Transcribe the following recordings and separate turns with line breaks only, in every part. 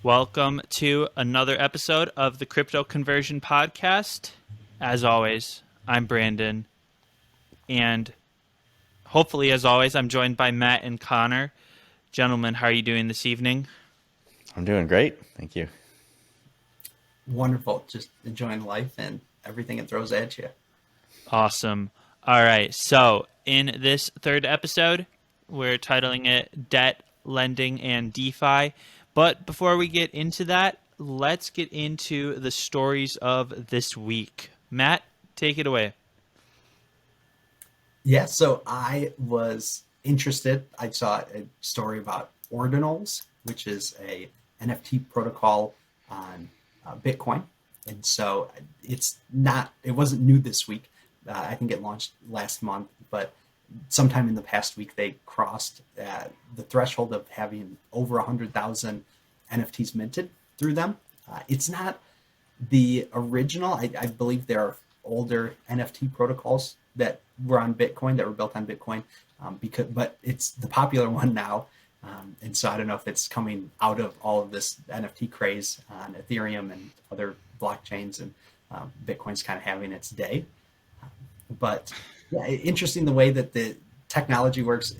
Welcome to another episode of the Crypto Conversion Podcast. As always, I'm Brandon, and hopefully, as always, I'm joined by Matt and Connor. Gentlemen, how are you doing this evening?
I'm doing great. Thank you.
Wonderful. Just enjoying life and everything it throws at you.
Awesome. All right, so in this third episode, we're titling it Debt, Lending, and DeFi. But before we get into that, let's get into the stories of this week. Matt, take it away.
Yeah, so I was interested. I saw a story about ordinals, which is a NFT protocol on Bitcoin. And so it wasn't new this week. I think it launched last month, but sometime in the past week, they crossed the threshold of having over 100,000 NFTs minted through them. It's not the original. I believe there are older NFT protocols that were on Bitcoin, that were built on Bitcoin, but it's the popular one now. And so I don't know if it's coming out of all of this NFT craze on Ethereum and other blockchains, and Bitcoin's kind of having its day. But yeah, interesting the way that the technology works.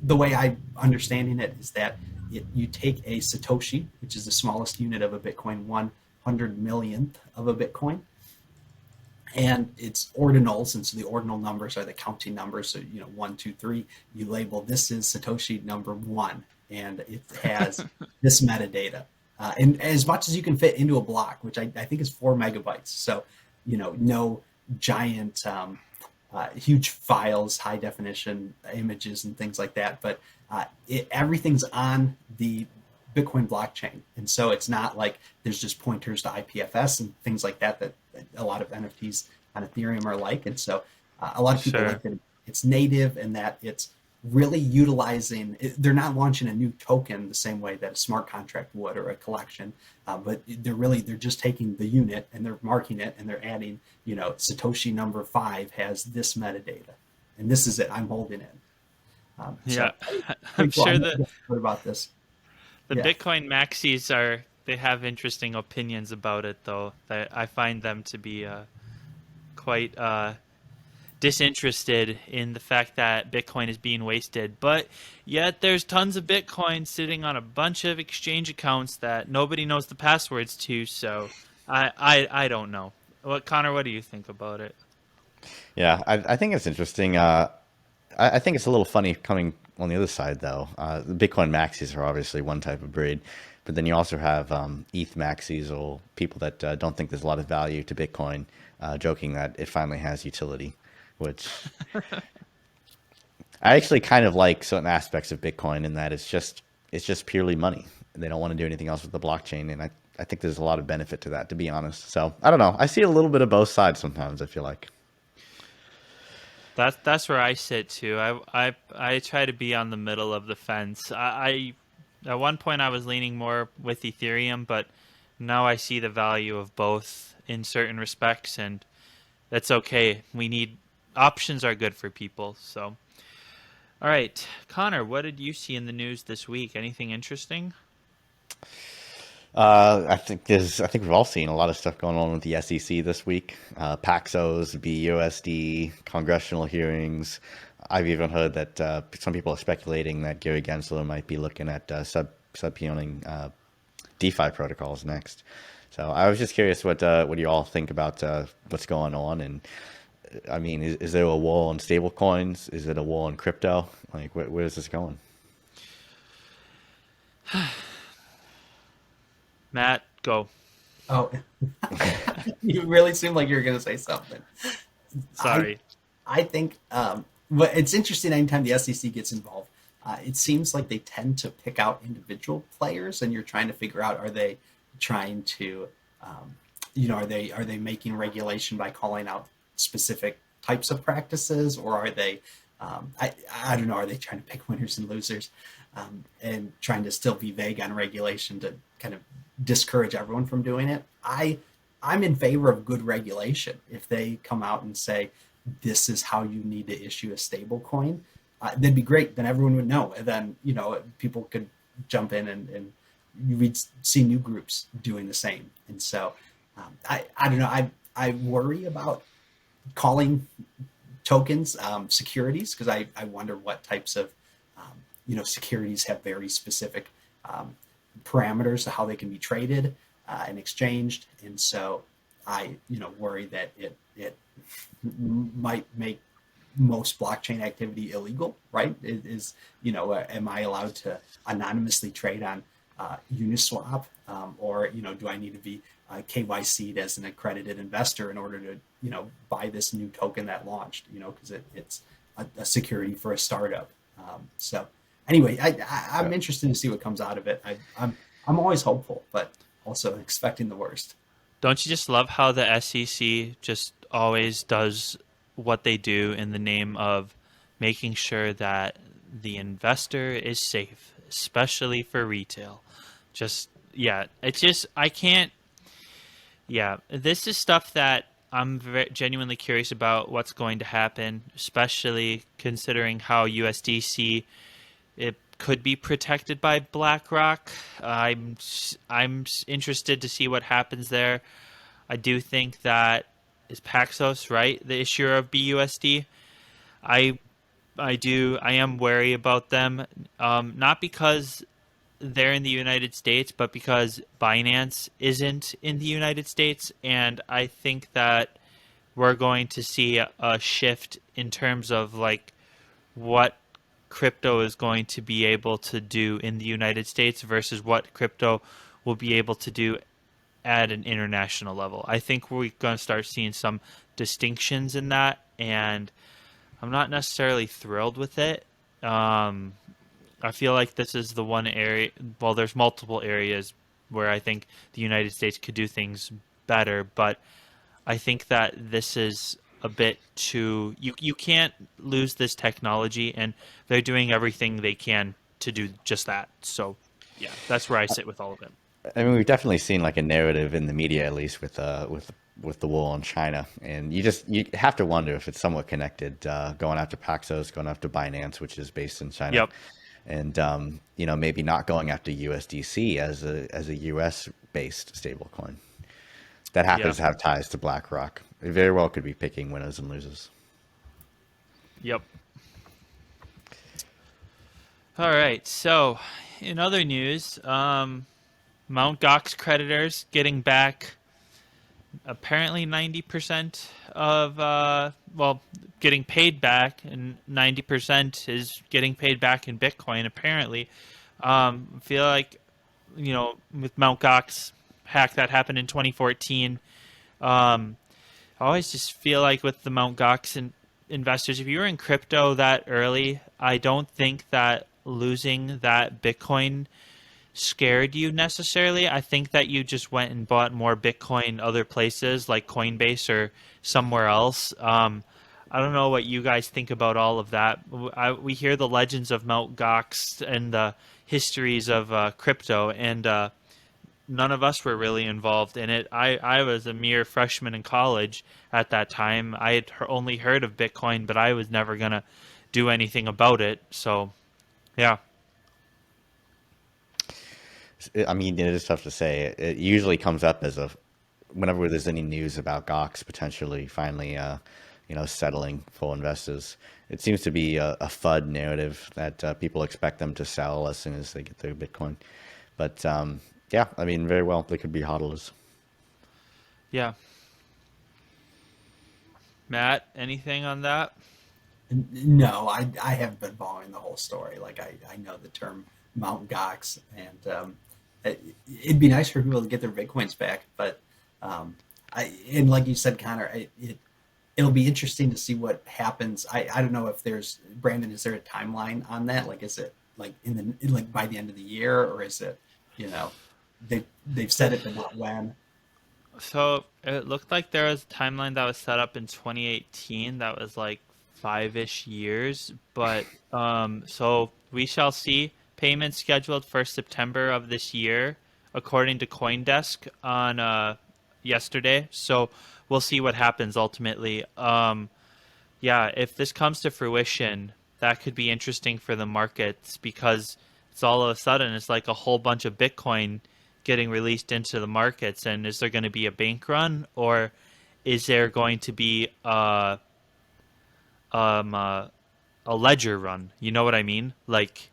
The way I'm understanding it is that you take a Satoshi, which is the smallest unit of a Bitcoin, 100 millionth of a Bitcoin, and it's ordinals, and so the ordinal numbers are the counting numbers. So 1, 2, 3. You label this is Satoshi number 1, and it has this metadata, and as much as you can fit into a block, which I think is 4 megabytes. So no giant, huge files, high definition images, and things like that. But everything's on the Bitcoin blockchain. And so it's not like there's just pointers to IPFS and things like that a lot of NFTs on Ethereum are like. And so a lot of people like that it's native and that it's really utilizing, they're not launching a new token the same way that a smart contract would or a collection, but they're just taking the unit and they're marking it and they're adding, Satoshi number 5 has this metadata and this is it, I'm holding it.
Yeah, I'm sure that
about this.
The Bitcoin maxis they have interesting opinions about it, though. I find them to be quite disinterested in the fact that Bitcoin is being wasted. But yet there's tons of Bitcoin sitting on a bunch of exchange accounts that nobody knows the passwords to. So I don't know. Connor, what do you think about it?
Yeah, I think it's interesting. I think it's a little funny coming on the other side, though. The Bitcoin maxis are obviously one type of breed, but then you also have ETH maxis, or people that don't think there's a lot of value to Bitcoin, joking that it finally has utility, which I actually kind of like certain aspects of Bitcoin in that it's just purely money. They don't want to do anything else with the blockchain, and I think there's a lot of benefit to that, to be honest. So I don't know. I see a little bit of both sides sometimes, I feel like.
That's where I sit too. I try to be on the middle of the fence. I at one point I was leaning more with Ethereum, but now I see the value of both in certain respects, and that's okay. Options are good for people. So, all right, Connor, what did you see in the news this week? Anything interesting?
I think we've all seen a lot of stuff going on with the SEC this week. Paxos, BUSD, congressional hearings. I've even heard that some people are speculating that Gary Gensler might be looking at subpoenaing DeFi protocols next. So I was just curious what you all think about what's going on, and I mean, is there a war on stable coins? Is it a war on crypto? Like, where is this going?
Matt, go.
Oh, you really seem like you're going to say something.
Sorry.
I think, but it's interesting anytime the SEC gets involved. It seems like they tend to pick out individual players, and you're trying to figure out, are they trying to, are they making regulation by calling out specific types of practices, or are they, I don't know, are they trying to pick winners and losers, and trying to still be vague on regulation to kind of discourage everyone from doing it? I'm in favor of good regulation. If they come out and say, this is how you need to issue a stable coin, that'd be great. Then everyone would know. And then, people could jump in and we'd see new groups doing the same. And so I don't know. I worry about calling tokens securities, because I wonder what types of securities have very specific parameters to how they can be traded and exchanged. And so I worry that it might make most blockchain activity illegal, right? Am I allowed to anonymously trade on Uniswap, or do I need to be KYC'd as an accredited investor in order to buy this new token that launched? Because it's a security for a startup. So anyway, I'm interested to see what comes out of it. I'm always hopeful, but also expecting the worst.
Don't you just love how the SEC just always does what they do in the name of making sure that the investor is safe, especially for retail? I can't. Yeah, this is stuff that I'm genuinely curious about what's going to happen, especially considering how USDC it could be protected by BlackRock. I'm interested to see what happens there. I do think that is Paxos, right? The issuer of BUSD. I am wary about them, not because they're in the United States, but because Binance isn't in the United States, and I think that we're going to see a shift in terms of like what crypto is going to be able to do in the United States versus what crypto will be able to do at an international level. I think we're going to start seeing some distinctions in that, and I'm not necessarily thrilled with it. I feel like this is the one area, well, there's multiple areas where I think the United States could do things better, but I think that this is a bit too, you can't lose this technology, and they're doing everything they can to do just that. So yeah, that's where I sit with all of it.
I mean, we've definitely seen like a narrative in the media, at least with the war on China, and you have to wonder if it's somewhat connected. Going after Paxos, going after Binance, which is based in China,
Yep.
and maybe not going after USDC as a US based stablecoin that happens to have ties to BlackRock. It very well could be picking winners and losers.
Yep. All right. So, in other news, Mt. Gox creditors getting back apparently 90% of, getting paid back, and 90% is getting paid back in Bitcoin, apparently. I feel like, with Mt. Gox hack that happened in 2014, I always just feel like with the Mt. Gox investors, if you were in crypto that early, I don't think that losing that Bitcoin scared you necessarily. I think that you just went and bought more Bitcoin other places like Coinbase or somewhere else. I don't know what you guys think about all of that. We hear the legends of Mt. Gox and the histories of crypto, and none of us were really involved in it. I was a mere freshman in college at that time. I had only heard of Bitcoin, but I was never going to do anything about it. So, yeah.
I mean, it is tough to say. It usually comes up as whenever there's any news about Gox potentially finally, settling for investors. It seems to be a FUD narrative that people expect them to sell as soon as they get their Bitcoin. But yeah, I mean, very well, they could be hodlers.
Yeah. Matt, anything on that?
No, I haven't been following the whole story. Like I know the term Mt. Gox, and it'd be nice for people to get their Bitcoins back. But and like you said, Connor, it'll be interesting to see what happens. I don't know if there's, Brandon, is there a timeline on that? Like, is it like by the end of the year, or is it, they've said it, but not when?
So it looked like there was a timeline that was set up in 2018 that was like 5-ish years, but so we shall see. Payments scheduled for September of this year, according to CoinDesk on yesterday. So we'll see what happens ultimately. Yeah, if this comes to fruition, that could be interesting for the markets, because it's all of a sudden it's like a whole bunch of Bitcoin getting released into the markets. And is there going to be a bank run, or is there going to be um, uh, a ledger run? You know what I mean? Like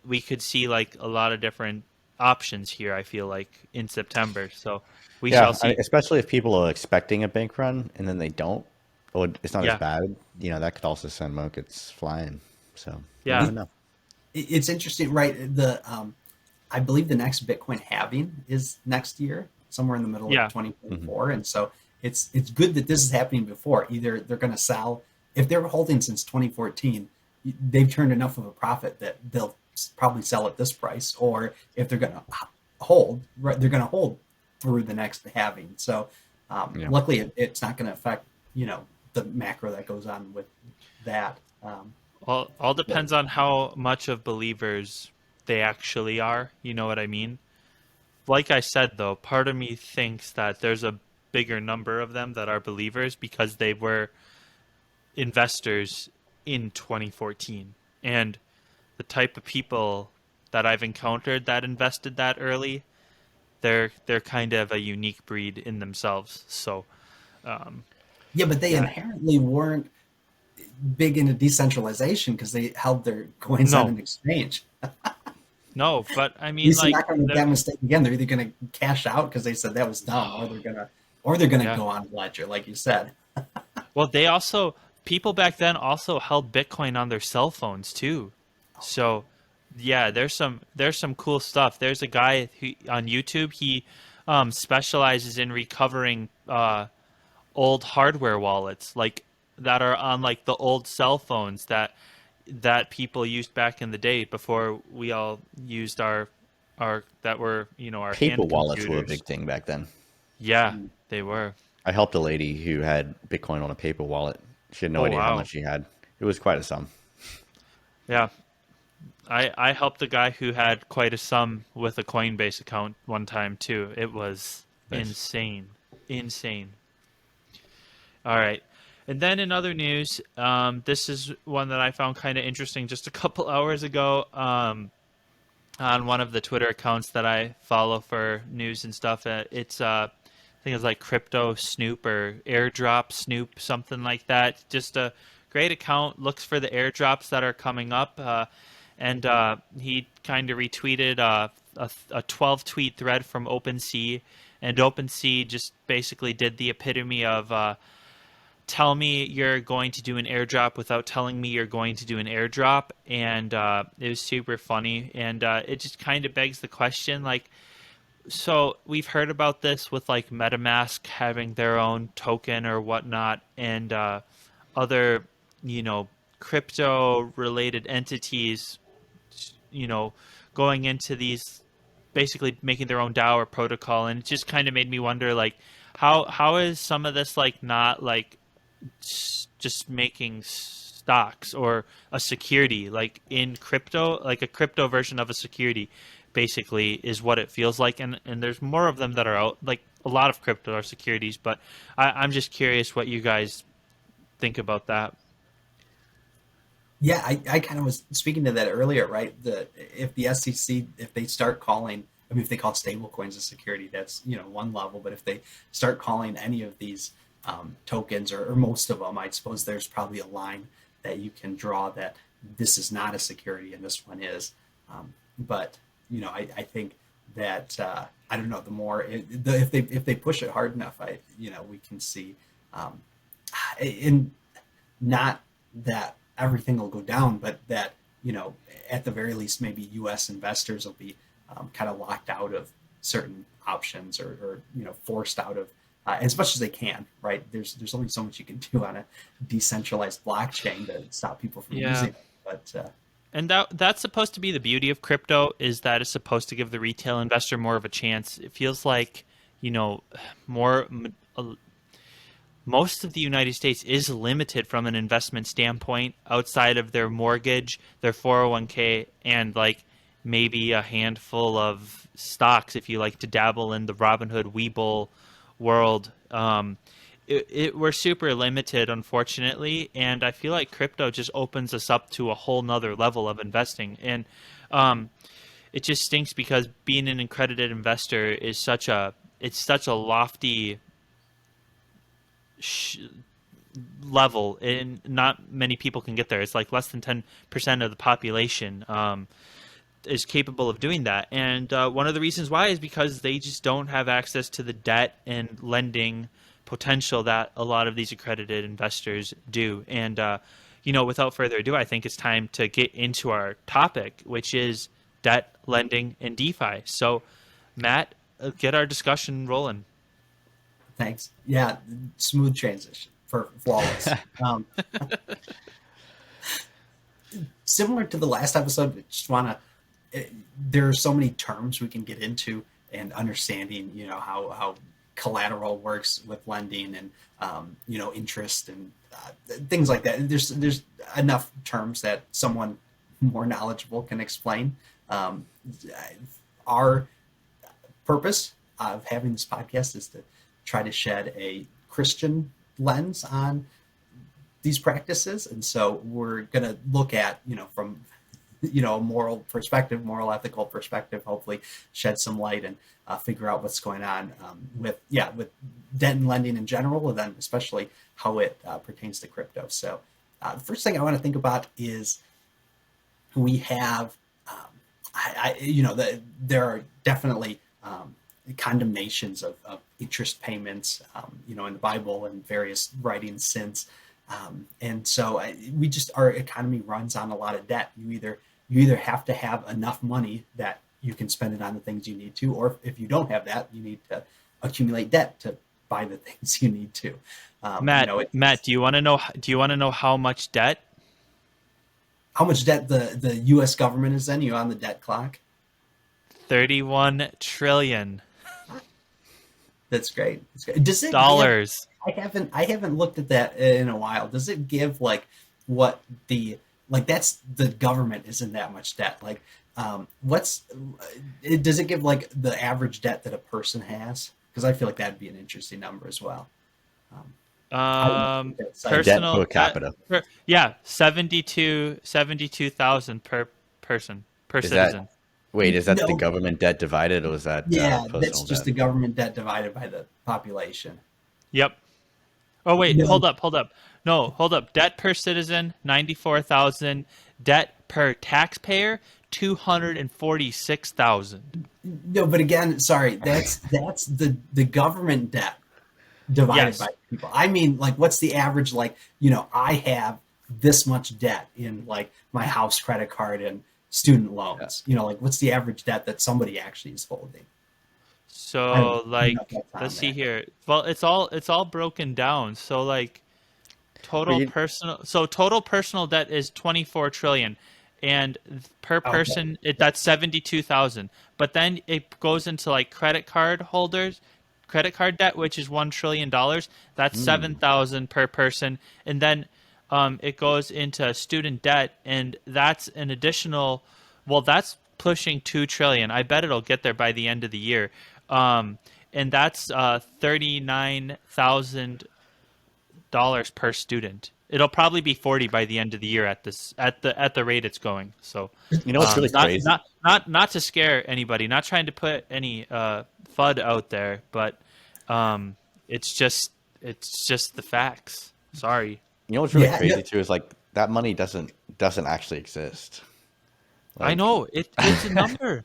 we could see like a lot of different options here. I feel like in September, so we shall
Yeah,
see.
especially if people are expecting a bank run and then they don't, or it's not as
Yeah,
bad. That could also send markets flying. So you
yeah,
never know.
It's interesting, right? I believe the next Bitcoin halving is next year, somewhere in the middle of
yeah,
2024, and so it's good that this is happening before. Either they're going to sell, if they're holding since 2014, they've turned enough of a profit that they'll probably sell at this price, or if they're going to hold, right, they're going to hold through the next halving. So
Yeah.
luckily, it's not going to affect the macro that goes on with that.
all depends on how much of believers they actually are. You know what I mean? Like I said, though, part of me thinks that there's a bigger number of them that are believers because they were investors in 2014. And the type of people that I've encountered that invested that early, they're kind of a unique breed in themselves. So,
Yeah, but they
Yeah.
inherently weren't big into decentralization because they held their coins on
no,
an exchange.
no, but I
At
mean,
least they're
like,
not going to make that mistake again. They're either going to cash out because they said that was dumb, or they're gonna
yeah.
go on Ledger, like you said.
Well, they also people back then also held Bitcoin on their cell phones too. So, yeah, there's some cool stuff. There's a guy who on YouTube. He specializes in recovering old hardware wallets, like that are on like the old cell phones that people used back in the day before we all used our that were our
Paper
hand
wallets were a
computers.
big thing back then.
Yeah, they were.
I helped a lady who had Bitcoin on a paper wallet. She had no
Oh
idea how
wow.
much she had. It was quite a sum.
Yeah. I helped a guy who had quite a sum with a Coinbase account one time too. It was
Nice.
insane. Insane. All right. And then in other news, this is one that I found kind of interesting just a couple hours ago on one of the Twitter accounts that I follow for news and stuff. I think it's like Crypto Snoop or Airdrop Snoop, something like that. Just a great account, looks for the airdrops that are coming up. And he kind of retweeted a 12 tweet thread from OpenSea. And OpenSea just basically did the epitome of tell me you're going to do an airdrop without telling me you're going to do an airdrop. And it was super funny. And it just kind of begs the question, like, so we've heard about this with like MetaMask having their own token or whatnot, and other, crypto related entities, you know, going into these, basically making their own DAO or protocol, and it just kind of made me wonder, like, how is some of this like not like just making stocks or a security like in crypto, like a crypto version of a security basically is what it feels like, and there's more of them that are out, like a lot of crypto are securities, but I'm just curious what you guys think about that.
Yeah, I kind of was speaking to that earlier, right? If the SEC, if they start calling, I mean, if they call stable coins a security, that's one level. But if they start calling any of these tokens, or most of them, I suppose there's probably a line that you can draw that this is not a security and this one is. But I think that I don't know. If they push it hard enough, we can see, in not that everything will go down, but that at the very least, maybe U.S. investors will be kind of locked out of certain options, or forced out of as much as they can. Right? There's only so much you can do on a decentralized blockchain to stop people from
Yeah.
using it. But
And that's supposed to be the beauty of crypto, is that it's supposed to give the retail investor more of a chance. It feels like, more most of the United States is limited from an investment standpoint outside of their mortgage, their 401k, and like maybe a handful of stocks if you like to dabble in the Robinhood Webull world. We're super limited, unfortunately, and I feel like crypto just opens us up to a whole nother level of investing. And It just stinks because being an accredited investor is such a lofty level, and not many people can get there. It's like less than 10% of the population is capable of doing that. And one of the reasons why is because they just don't have access to the debt and lending potential that a lot of these accredited investors do. And, without further ado, I think it's time to get into our topic, which is debt, lending, and DeFi. So, Matt, get our discussion rolling.
Thanks. Yeah, smooth transition for flawless. Similar to the last episode, I just want to. There are so many terms we can get into, and understanding, how collateral works with lending, and interest, and things like that. There's enough terms that someone more knowledgeable can explain. Our purpose of having this podcast is to try to shed a Christian lens on these practices, and so we're going to look at, from a moral perspective, moral ethical perspective, hopefully shed some light and figure out what's going on with debt and lending in general, and then especially how it pertains to crypto. So the first thing I want to think about is we have there are definitely condemnations of interest payments, in the Bible and various writings since. And so our economy runs on a lot of debt. You either have to have enough money that you can spend it on the things you need to, or if you don't have that, you need to accumulate debt to buy the things you need to.
Matt, do you want to know how much debt?
How much debt the U.S. government is in? You on the debt clock?
31 trillion.
That's great. Does it
dollars?
I haven't looked at that in a while. Does it give what that's the government isn't that much debt? Does it give the average debt that a person has? Because I feel like that'd be an interesting number as well.
Personal
debt per capita.
72,000 per person per citizen.
Is that the government debt divided, or is that
that's just the government debt divided by the population?
Yep. Oh wait, hold up. No, hold up. Debt per citizen 94,000. Debt per taxpayer 246,000.
No, but again, sorry, that's the government debt divided by people. I mean, what's the average? I have this much debt in my house credit card and student loans. What's the average debt that somebody actually is holding?
So let's see here. Well, it's all broken down. So total personal debt is 24 trillion, and per person that's 72,000. But then it goes into credit card holders, credit card debt, which is $1 trillion. That's 7,000 per person, and then it goes into student debt, and that's an additional. Well, that's pushing 2 trillion. I bet it'll get there by the end of the year. And that's $39,000 per student. It'll probably be 40 by the end of the year at the rate it's going. So
what's really crazy?
Not to scare anybody, not trying to put any FUD out there, but it's just the facts. Sorry.
What's really crazy too is that money doesn't actually exist.
I know it's a number.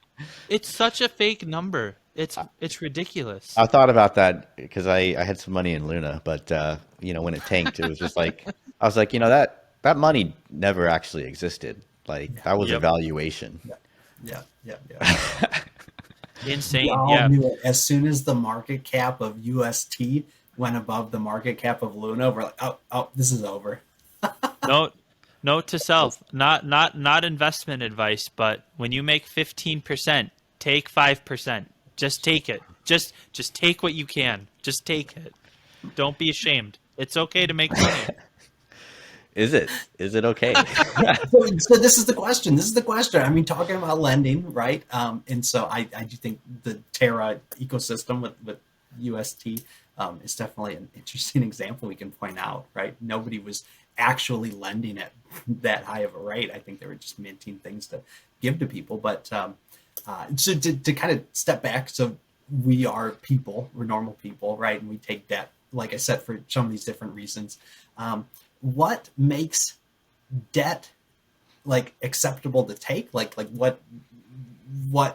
It's such a fake number. It's ridiculous.
I thought about that because I had some money in Luna, but when it tanked, it was just I was that money never actually existed. That was a valuation.
Yeah.
Insane.
We all knew it. As soon as the market cap of UST went above the market cap of Luna, we're like, oh, this is over.
Note to self, not investment advice, but when you make 15%, take 5%. Just take it. Just take what you can. Just take it. Don't be ashamed. It's okay to make money.
Is it okay?
So this is the question. I mean, talking about lending, right? And so I do think the Terra ecosystem with UST is definitely an interesting example we can point out, right? Nobody was actually lending at that high of a rate. I think they were just minting things to give to people. But so to kind of step back, so we are people, we're normal people, right? And we take debt, like I said, for some of these different reasons. What makes debt like acceptable to take? Like what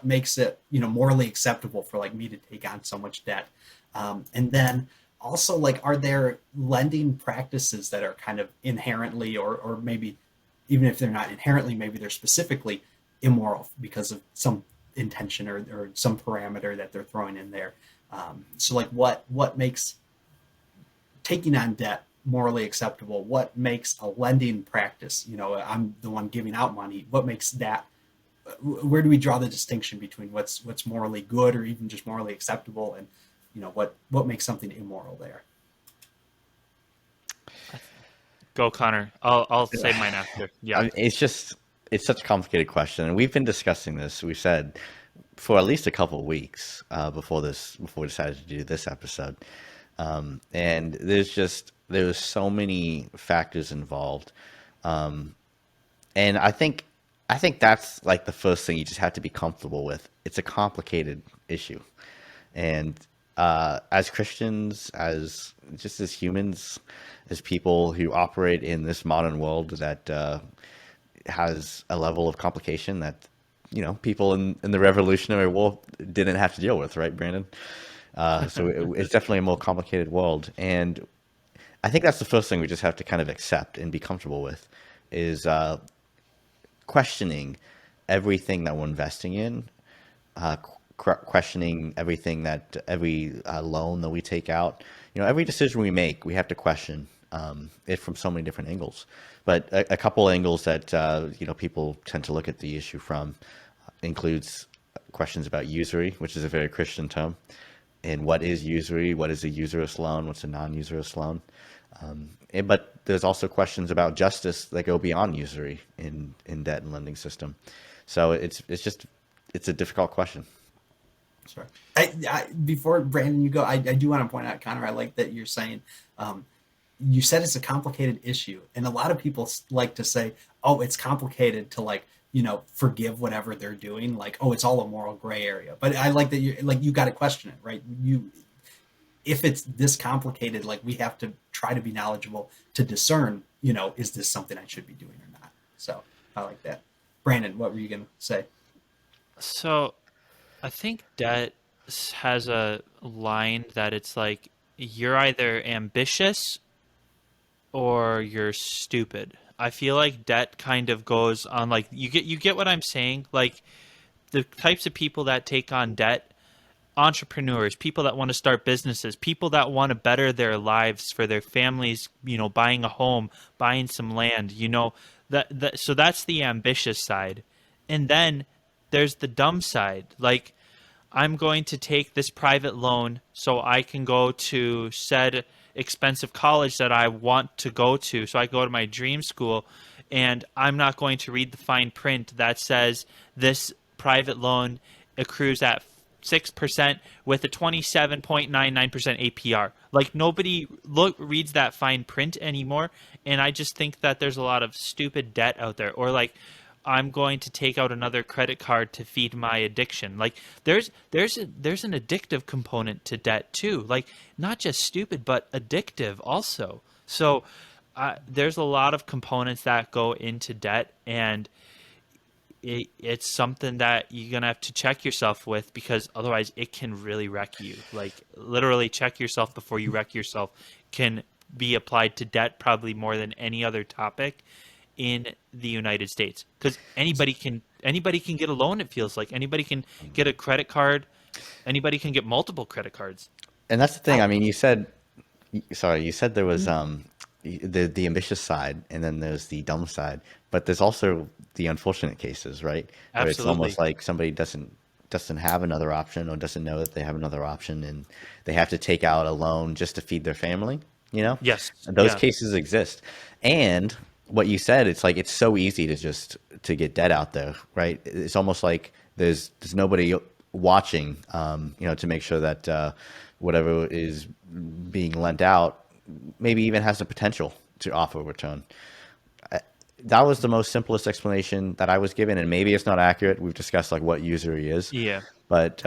makes it, morally acceptable for like me to take on so much debt? And then also, like, are there lending practices that are kind of inherently, or maybe even if they're not inherently, maybe they're specifically immoral because of some intention or some parameter that they're throwing in there? So like what makes taking on debt morally acceptable? What makes a lending practice, I'm the one giving out money, what makes that, where do we draw the distinction between what's morally good or even just morally acceptable, and what makes something immoral there?
Go, Connor. I'll say mine after. Yeah.
I mean, it's such a complicated question, and we've been discussing this. We said for at least a couple of weeks before we decided to do this episode, and there's so many factors involved, and I think that's like the first thing you just have to be comfortable with. It's a complicated issue, and as Christians, as humans, as people who operate in this modern world that has a level of complication that people in the Revolutionary War didn't have to deal with, right, Brandon? So it's definitely a more complicated world, and I think that's the first thing we just have to kind of accept and be comfortable with is questioning everything that we're investing in, questioning every loan that we take out. Every decision we make, we have to question it from so many different angles. But a couple angles that people tend to look at the issue from includes questions about usury, which is a very Christian term, and what is usury, what is a usurious loan, what's a non-usurious loan. But there's also questions about justice that go beyond usury in debt and lending system. So it's a difficult question.
Sorry. Before Brandon, you go, I do want to point out, Connor, I like that you're saying, you said it's a complicated issue. And a lot of people like to say, oh, it's complicated to forgive whatever they're doing. Like, oh, it's all a moral gray area. But I like that you got to question it, right? If it's this complicated, like we have to try to be knowledgeable to discern, is this something I should be doing or not? So I like that. Brandon, what were you going to say?
So I think debt has a line that it's like you're either ambitious or you're stupid. I feel like debt kind of goes on like you get what I'm saying? Like the types of people that take on debt, entrepreneurs, people that want to start businesses, people that want to better their lives for their families, buying a home, buying some land, so that's the ambitious side. And then there's the dumb side. Like, I'm going to take this private loan so I can go to said expensive college that I want to go to, so I go to my dream school, and I'm not going to read the fine print that says this private loan accrues at 6% with a 27.99% APR. Like, nobody reads that fine print anymore, and I just think that there's a lot of stupid debt out there. Or like, I'm going to take out another credit card to feed my addiction. Like, there's an addictive component to debt too. Like, not just stupid, but addictive also. So there's a lot of components that go into debt, and it's something that you're going to have to check yourself with, because otherwise it can really wreck you. Like, literally check yourself before you wreck yourself can be applied to debt probably more than any other topic in the United States, because anybody can get a loan. It feels like anybody can get a credit card. Anybody can get multiple credit cards.
And that's the thing. I mean, you said there was the ambitious side, and then there's the dumb side, but there's also the unfortunate cases, right? Where it's almost like somebody doesn't have another option, or doesn't know that they have another option, and they have to take out a loan just to feed their family.
Yes,
and those cases exist. And what you said, it's like it's so easy to get debt out there, right? It's almost like there's nobody watching, to make sure that whatever is being lent out maybe even has the potential to offer a return. that was the most simplest explanation that I was given, and maybe it's not accurate. We've discussed like what usury is,
Yeah.
but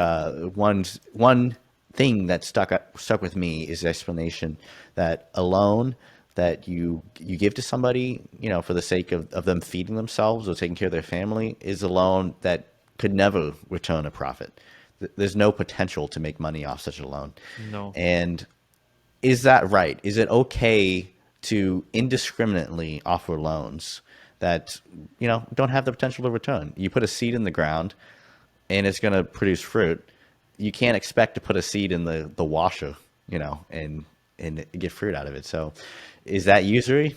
one thing that stuck with me is the explanation that a loan that you give to somebody, for the sake of them feeding themselves or taking care of their family, is a loan that could never return a profit. There's no potential to make money off such a loan.
No.
And is that right? Is it okay to indiscriminately offer loans that don't have the potential to return? You put a seed in the ground and it's going to produce fruit. You can't expect to put a seed in the washer, and get fruit out of it. So is that usury?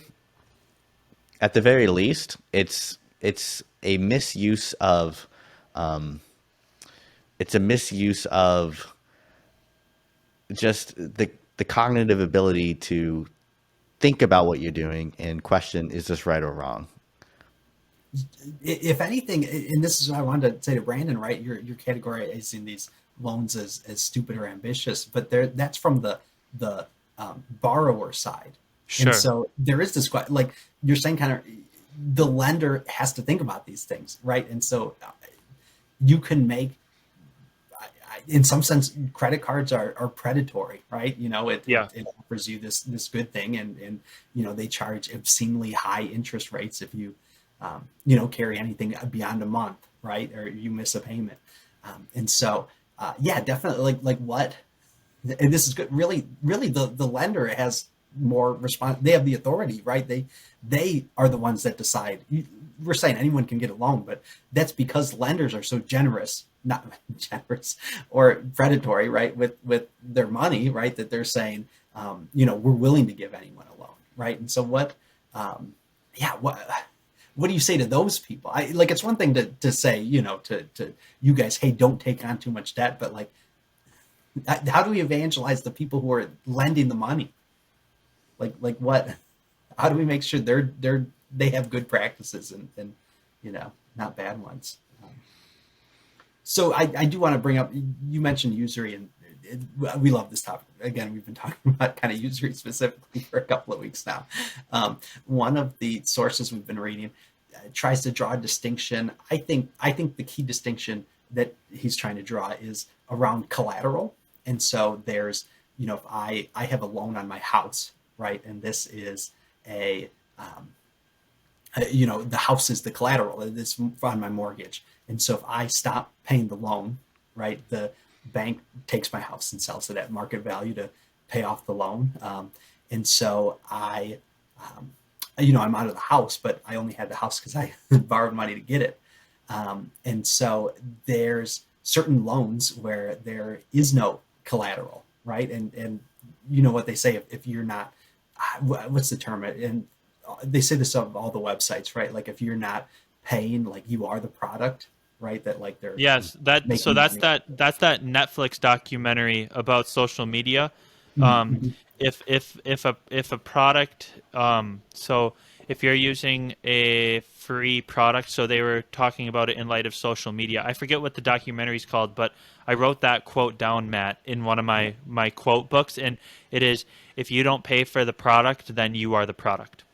At the very least, it's a misuse of just the cognitive ability to think about what you're doing and question, is this right or wrong?
If anything, and this is what I wanted to say to Brandon, right? You're categorizing these loans as stupid or ambitious, but that's from the borrower side.
Sure.
And so there is this, like you're saying, kind of the lender has to think about these things, right? And so you can make, in some sense, credit cards are predatory, right? It offers you this good thing, and they charge obscenely high interest rates if you carry anything beyond a month, right? Or you miss a payment. And so, definitely like what, and this is good. Really, the lender has more they have the authority, right? They are the ones that decide. We're saying anyone can get a loan, but that's because lenders are so generous, not generous or predatory, right? With their money, right? That they're saying, we're willing to give anyone a loan, right? And so what do you say to those people? It's one thing to say, to you guys, hey, don't take on too much debt, but like, how do we evangelize the people who are lending the money? Like what? How do we make sure they have good practices and not bad ones? So I do want to bring up, you mentioned usury, and we love this topic. Again, we've been talking about kind of usury specifically for a couple of weeks now. One of the sources we've been reading tries to draw a distinction. I think the key distinction that he's trying to draw is around collateral. And so there's, if I have a loan on my house, right, and this is the house is the collateral. It's on my mortgage. And so if I stop paying the loan, right, the bank takes my house and sells it at market value to pay off the loan. And so I'm out of the house, but I only had the house because I borrowed money to get it. And so there's certain loans where there is no collateral, right? And what they say, if you're not, what's the term? And they say this on all the websites, right? Like if you're not paying, like you are the product, right? That like they're
that's
money.
that Netflix documentary about social media.
Mm-hmm.
If a product, so if you're using a free product, so they were talking about it in light of social media. I forget what the documentary is called, but I wrote that quote down, Matt, in one of my quote books, and it is, if you don't pay for the product, then you are the product.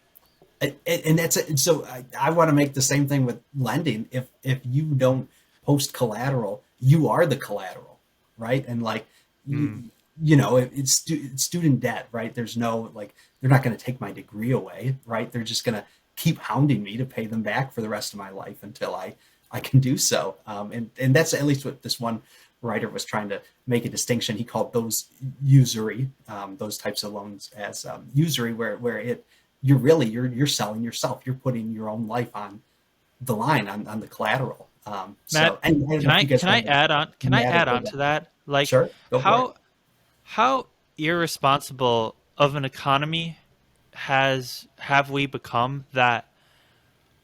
And that's it. So I want to make the same thing with lending. If you don't post collateral, you are the collateral, right? And like, it's student debt, right? There's no, like, they're not going to take my degree away, right? They're just going to keep hounding me to pay them back for the rest of my life until I can do so. And that's at least what this one writer was trying to make a distinction. He called those usury, those types of loans as usury, where you're selling yourself. You're putting your own life on the line on the collateral.
Matt, can I add on to that? Like,
sure,
how irresponsible of an economy have we become that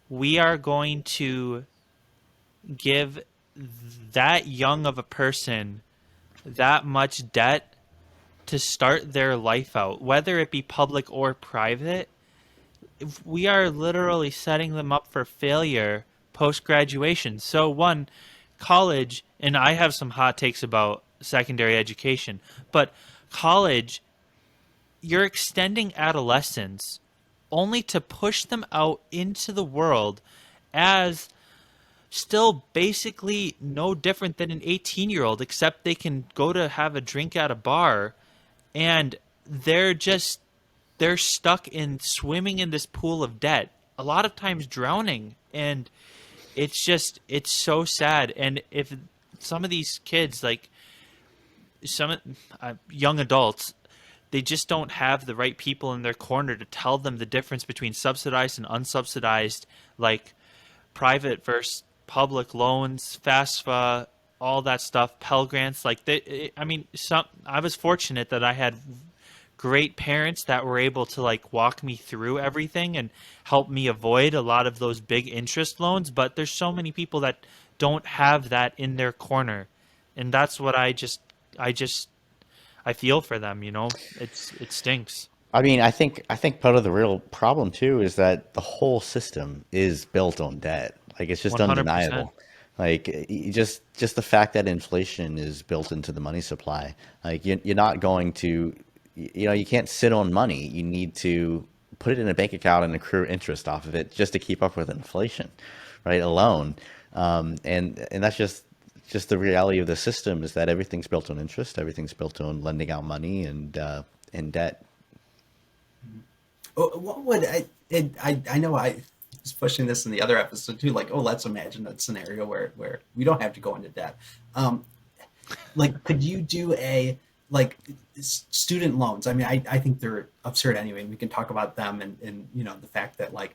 we are going to give that young of a person that much debt to start their life out, whether it be public or private? We are literally setting them up for failure post-graduation. So one, college, and I have some hot takes about secondary education, but college, you're extending adolescence only to push them out into the world as still basically no different than an 18-year-old, except they can go to have a drink at a bar, and they're stuck in swimming in this pool of debt, a lot of times drowning. And it's so sad. And if some of these kids, like some young adults, they just don't have the right people in their corner to tell them the difference between subsidized and unsubsidized, like private versus public loans, FAFSA, all that stuff, Pell Grants. Like I mean, I was fortunate that I had great parents that were able to like walk me through everything and help me avoid a lot of those big interest loans. But there's so many people that don't have that in their corner, and that's what I feel for them. It stinks.
I mean, I think part of the real problem too is that the whole system is built on debt. Like it's just
100%.
undeniable. Like just the fact that inflation is built into the money supply. Like you're not going to, you can't sit on money. You need to put it in a bank account and accrue interest off of it just to keep up with inflation, right? Alone, and that's just the reality of the system is that everything's built on interest. Everything's built on lending out money and debt.
What would I know I was pushing this in the other episode too, like, let's imagine a scenario where we don't have to go into debt. Like, could you do student loans? I mean, I think they're absurd anyway, and we can talk about them and the fact that like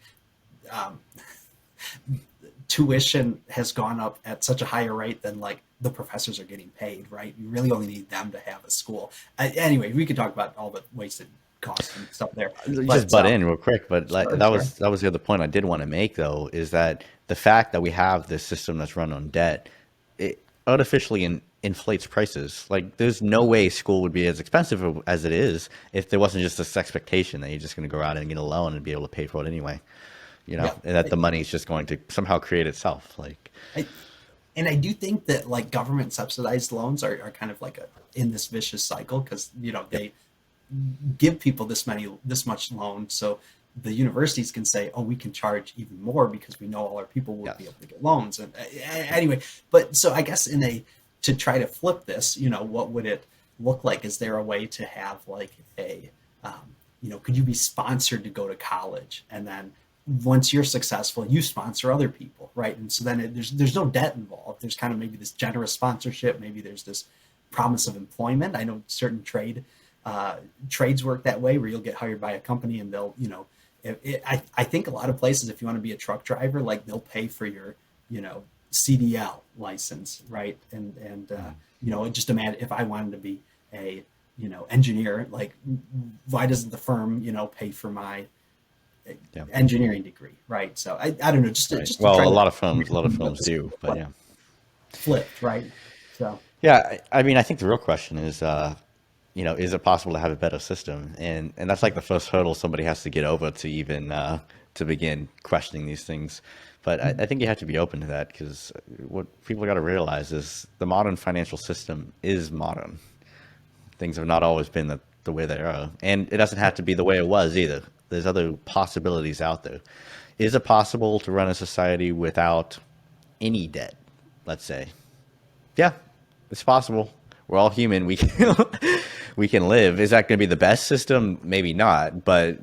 tuition has gone up at such a higher rate than like the professors are getting paid, right? You really only need them to have a school. Anyway, we could talk about all the wasted cost and stuff there.
Just butt in real quick, but like that was the other point I did want to make though, is that the fact that we have this system that's run on debt, it artificially inflates prices. Like there's no way school would be as expensive as it is if there wasn't just this expectation that you're just going to go out and get a loan and be able to pay for it anyway. And that the money is just going to somehow create itself. Like,
and I do think that like government subsidized loans are kind of like in this vicious cycle because they give people this much loan, so the universities can say, we can charge even more because we know all our people will be able to get loans. And anyway, but so I guess to try to flip this, what would it look like? Is there a way to have like could you be sponsored to go to college, and then once you're successful, you sponsor other people, right? And so then there's no debt involved. There's kind of maybe this generous sponsorship. Maybe there's this promise of employment. I know certain trades work that way, where you'll get hired by a company and they'll, I think a lot of places, if you want to be a truck driver, like they'll pay for your, CDL license, right? And just imagine if I wanted to be a, engineer, like why doesn't the firm, pay for my engineering degree, right? So I don't know, just
a lot of firms do, but yeah,
flipped, right? So
yeah, I mean, I think the real question is, is it possible to have a better system? And that's like the first hurdle somebody has to get over to even to begin questioning these things. But I think you have to be open to that, because what people got to realize is the modern financial system is modern. Things have not always been the way they are, and it doesn't have to be the way it was either. There's other possibilities out there. Is it possible to run a society without any debt, let's say? Yeah, it's possible. We're all human. We can live. Is that going to be the best system? Maybe not. But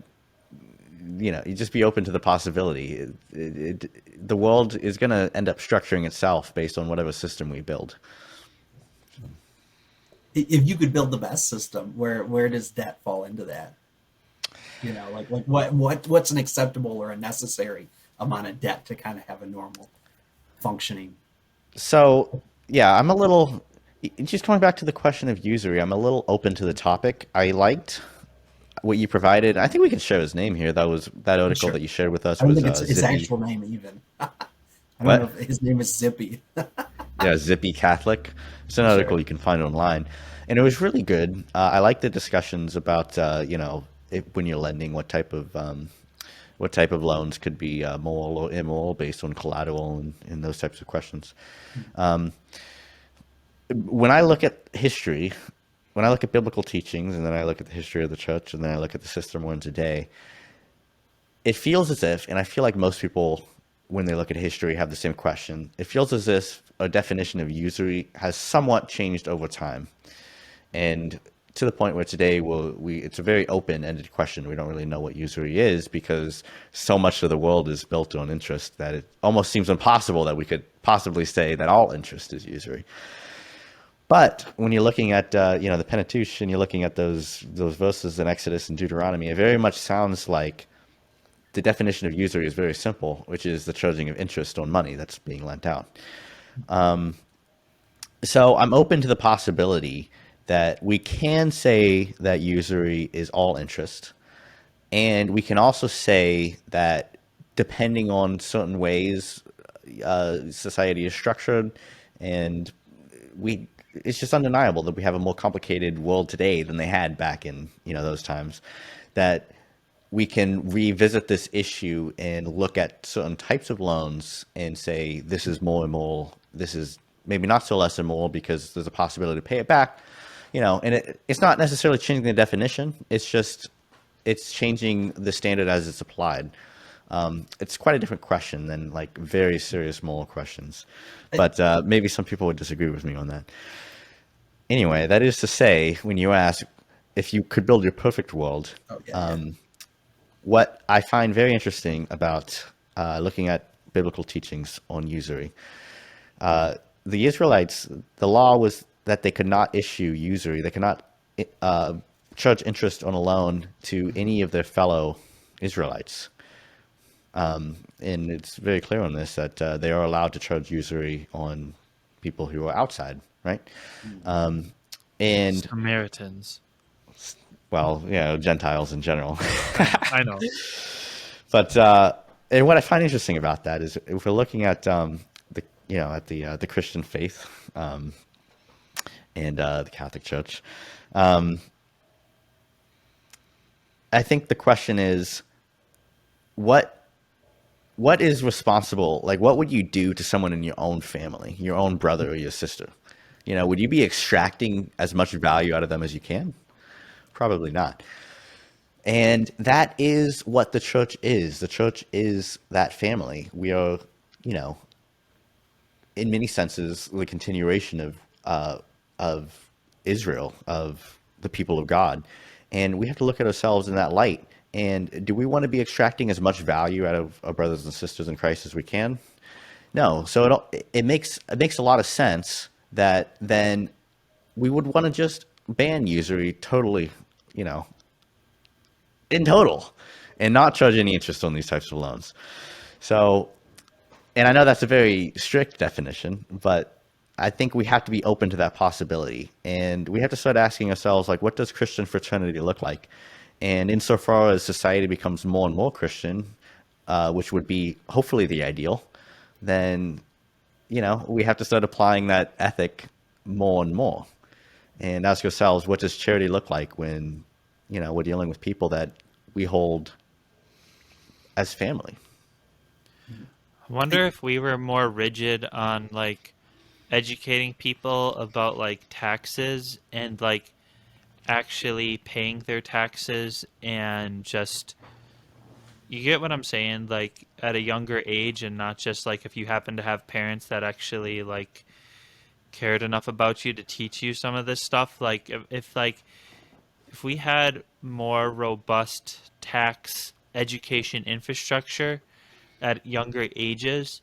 you just be open to the possibility. The world is going to end up structuring itself based on whatever system we build.
If you could build the best system, where does debt fall into that? Like what's an acceptable or a necessary amount of debt to kind of have a normal functioning?
So yeah, I'm a little. Just coming back to the question of usury, I'm a little open to the topic. I liked what you provided. I think we can share his name here. That article that you shared with us.
I don't
was
think it's his
Zippy.
actual name even. I don't know if his name is Zippy.
Yeah, Zippy Catholic. It's an article you can find online, and it was really good. I like the discussions about when you're lending, what type of loans could be moral or immoral based on collateral and those types of questions. When I look at history, when I look at biblical teachings, and then I look at the history of the church, and then I look at the system we're in today, it feels as if, and I feel like most people, when they look at history, have the same question. It feels as if a definition of usury has somewhat changed over time. And to the point where today it's a very open-ended question. We don't really know what usury is because so much of the world is built on interest that it almost seems impossible that we could possibly say that all interest is usury. But when you're looking at the Pentateuch and you're looking at those verses in Exodus and Deuteronomy, it very much sounds like the definition of usury is very simple, which is the charging of interest on money that's being lent out. So I'm open to the possibility that we can say that usury is all interest. And we can also say that depending on certain ways society is structured, and it's just undeniable that we have a more complicated world today than they had back in those times, that we can revisit this issue and look at certain types of loans and say this is more immoral, this is maybe not so less immoral because there's a possibility to pay it back. And it's not necessarily changing the definition. It's changing the standard as it's applied. It's quite a different question than like very serious moral questions. But maybe some people would disagree with me on that. Anyway, that is to say, when you ask if you could build your perfect world, what I find very interesting about looking at biblical teachings on usury, the Israelites, the law was that they could not issue usury. They could not charge interest on a loan to any of their fellow Israelites. And it's very clear on this that they are allowed to charge usury on people who are outside, right? And
Samaritans.
Well, Gentiles in general.
I know.
But and what I find interesting about that is if we're looking at the Christian faith, and the Catholic Church. I think the question is, what is responsible? Like, what would you do to someone in your own family, your own brother or your sister? Would you be extracting as much value out of them as you can? Probably not. And that is what the church is. The church is that family. We are, in many senses, the continuation of Israel, of the people of God. And we have to look at ourselves in that light. And do we want to be extracting as much value out of our brothers and sisters in Christ as we can? No. So it makes a lot of sense that then we would want to just ban usury totally, in total, and not charge any interest on these types of loans. So, and I know that's a very strict definition, but I think we have to be open to that possibility. And we have to start asking ourselves, like, what does Christian fraternity look like? And insofar as society becomes more and more Christian, which would be hopefully the ideal, then, we have to start applying that ethic more and more. And ask ourselves, what does charity look like when, we're dealing with people that we hold as family?
I wonder if we were more rigid on like educating people about like taxes and like actually paying their taxes and just, you get what I'm saying, like at a younger age, and not just like if you happen to have parents that actually like cared enough about you to teach you some of this stuff. Like if we had more robust tax education infrastructure at younger ages,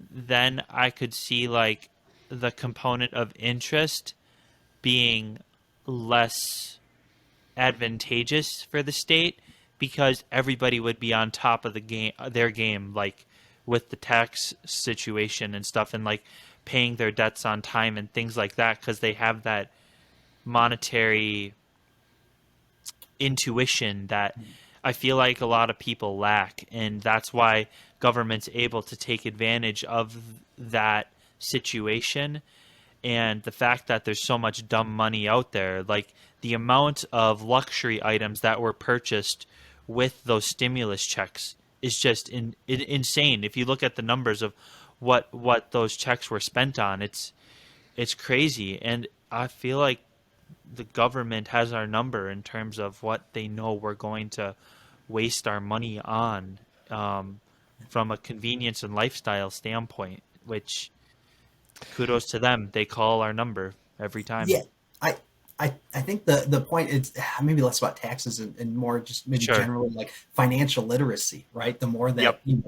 then I could see like the component of interest being less advantageous for the state, because everybody would be on top of their game, like with the tax situation and stuff, and like paying their debts on time and things like that, because they have that monetary intuition that I feel like a lot of people lack, and that's why government's able to take advantage of that situation. And the fact that there's so much dumb money out there, like the amount of luxury items that were purchased with those stimulus checks is just insane. If you look at the numbers of what those checks were spent on, it's crazy. And I feel like the government has our number in terms of what they know we're going to waste our money on, from a convenience and lifestyle standpoint, which kudos to them. They call our number every time.
Yeah, I I think the point is maybe less about taxes and more just maybe
Sure.
generally like financial literacy, right? The more that
Yep.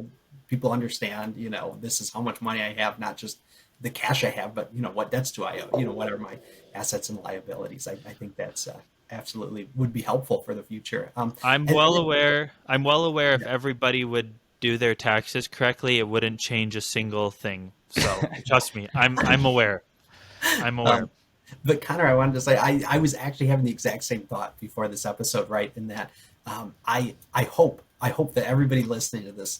people understand, this is how much money I have, not just the cash I have, but what debts do I owe? What are my assets and liabilities? I think that's absolutely would be helpful for the future.
I'm
And,
well
and
aware. I'm well aware if
yeah.
everybody would do their taxes correctly, it wouldn't change a single thing. So trust me, I'm aware. I'm aware.
Um, but Connor, I wanted to say I was actually having the exact same thought before this episode, right? In that I hope that everybody listening to this,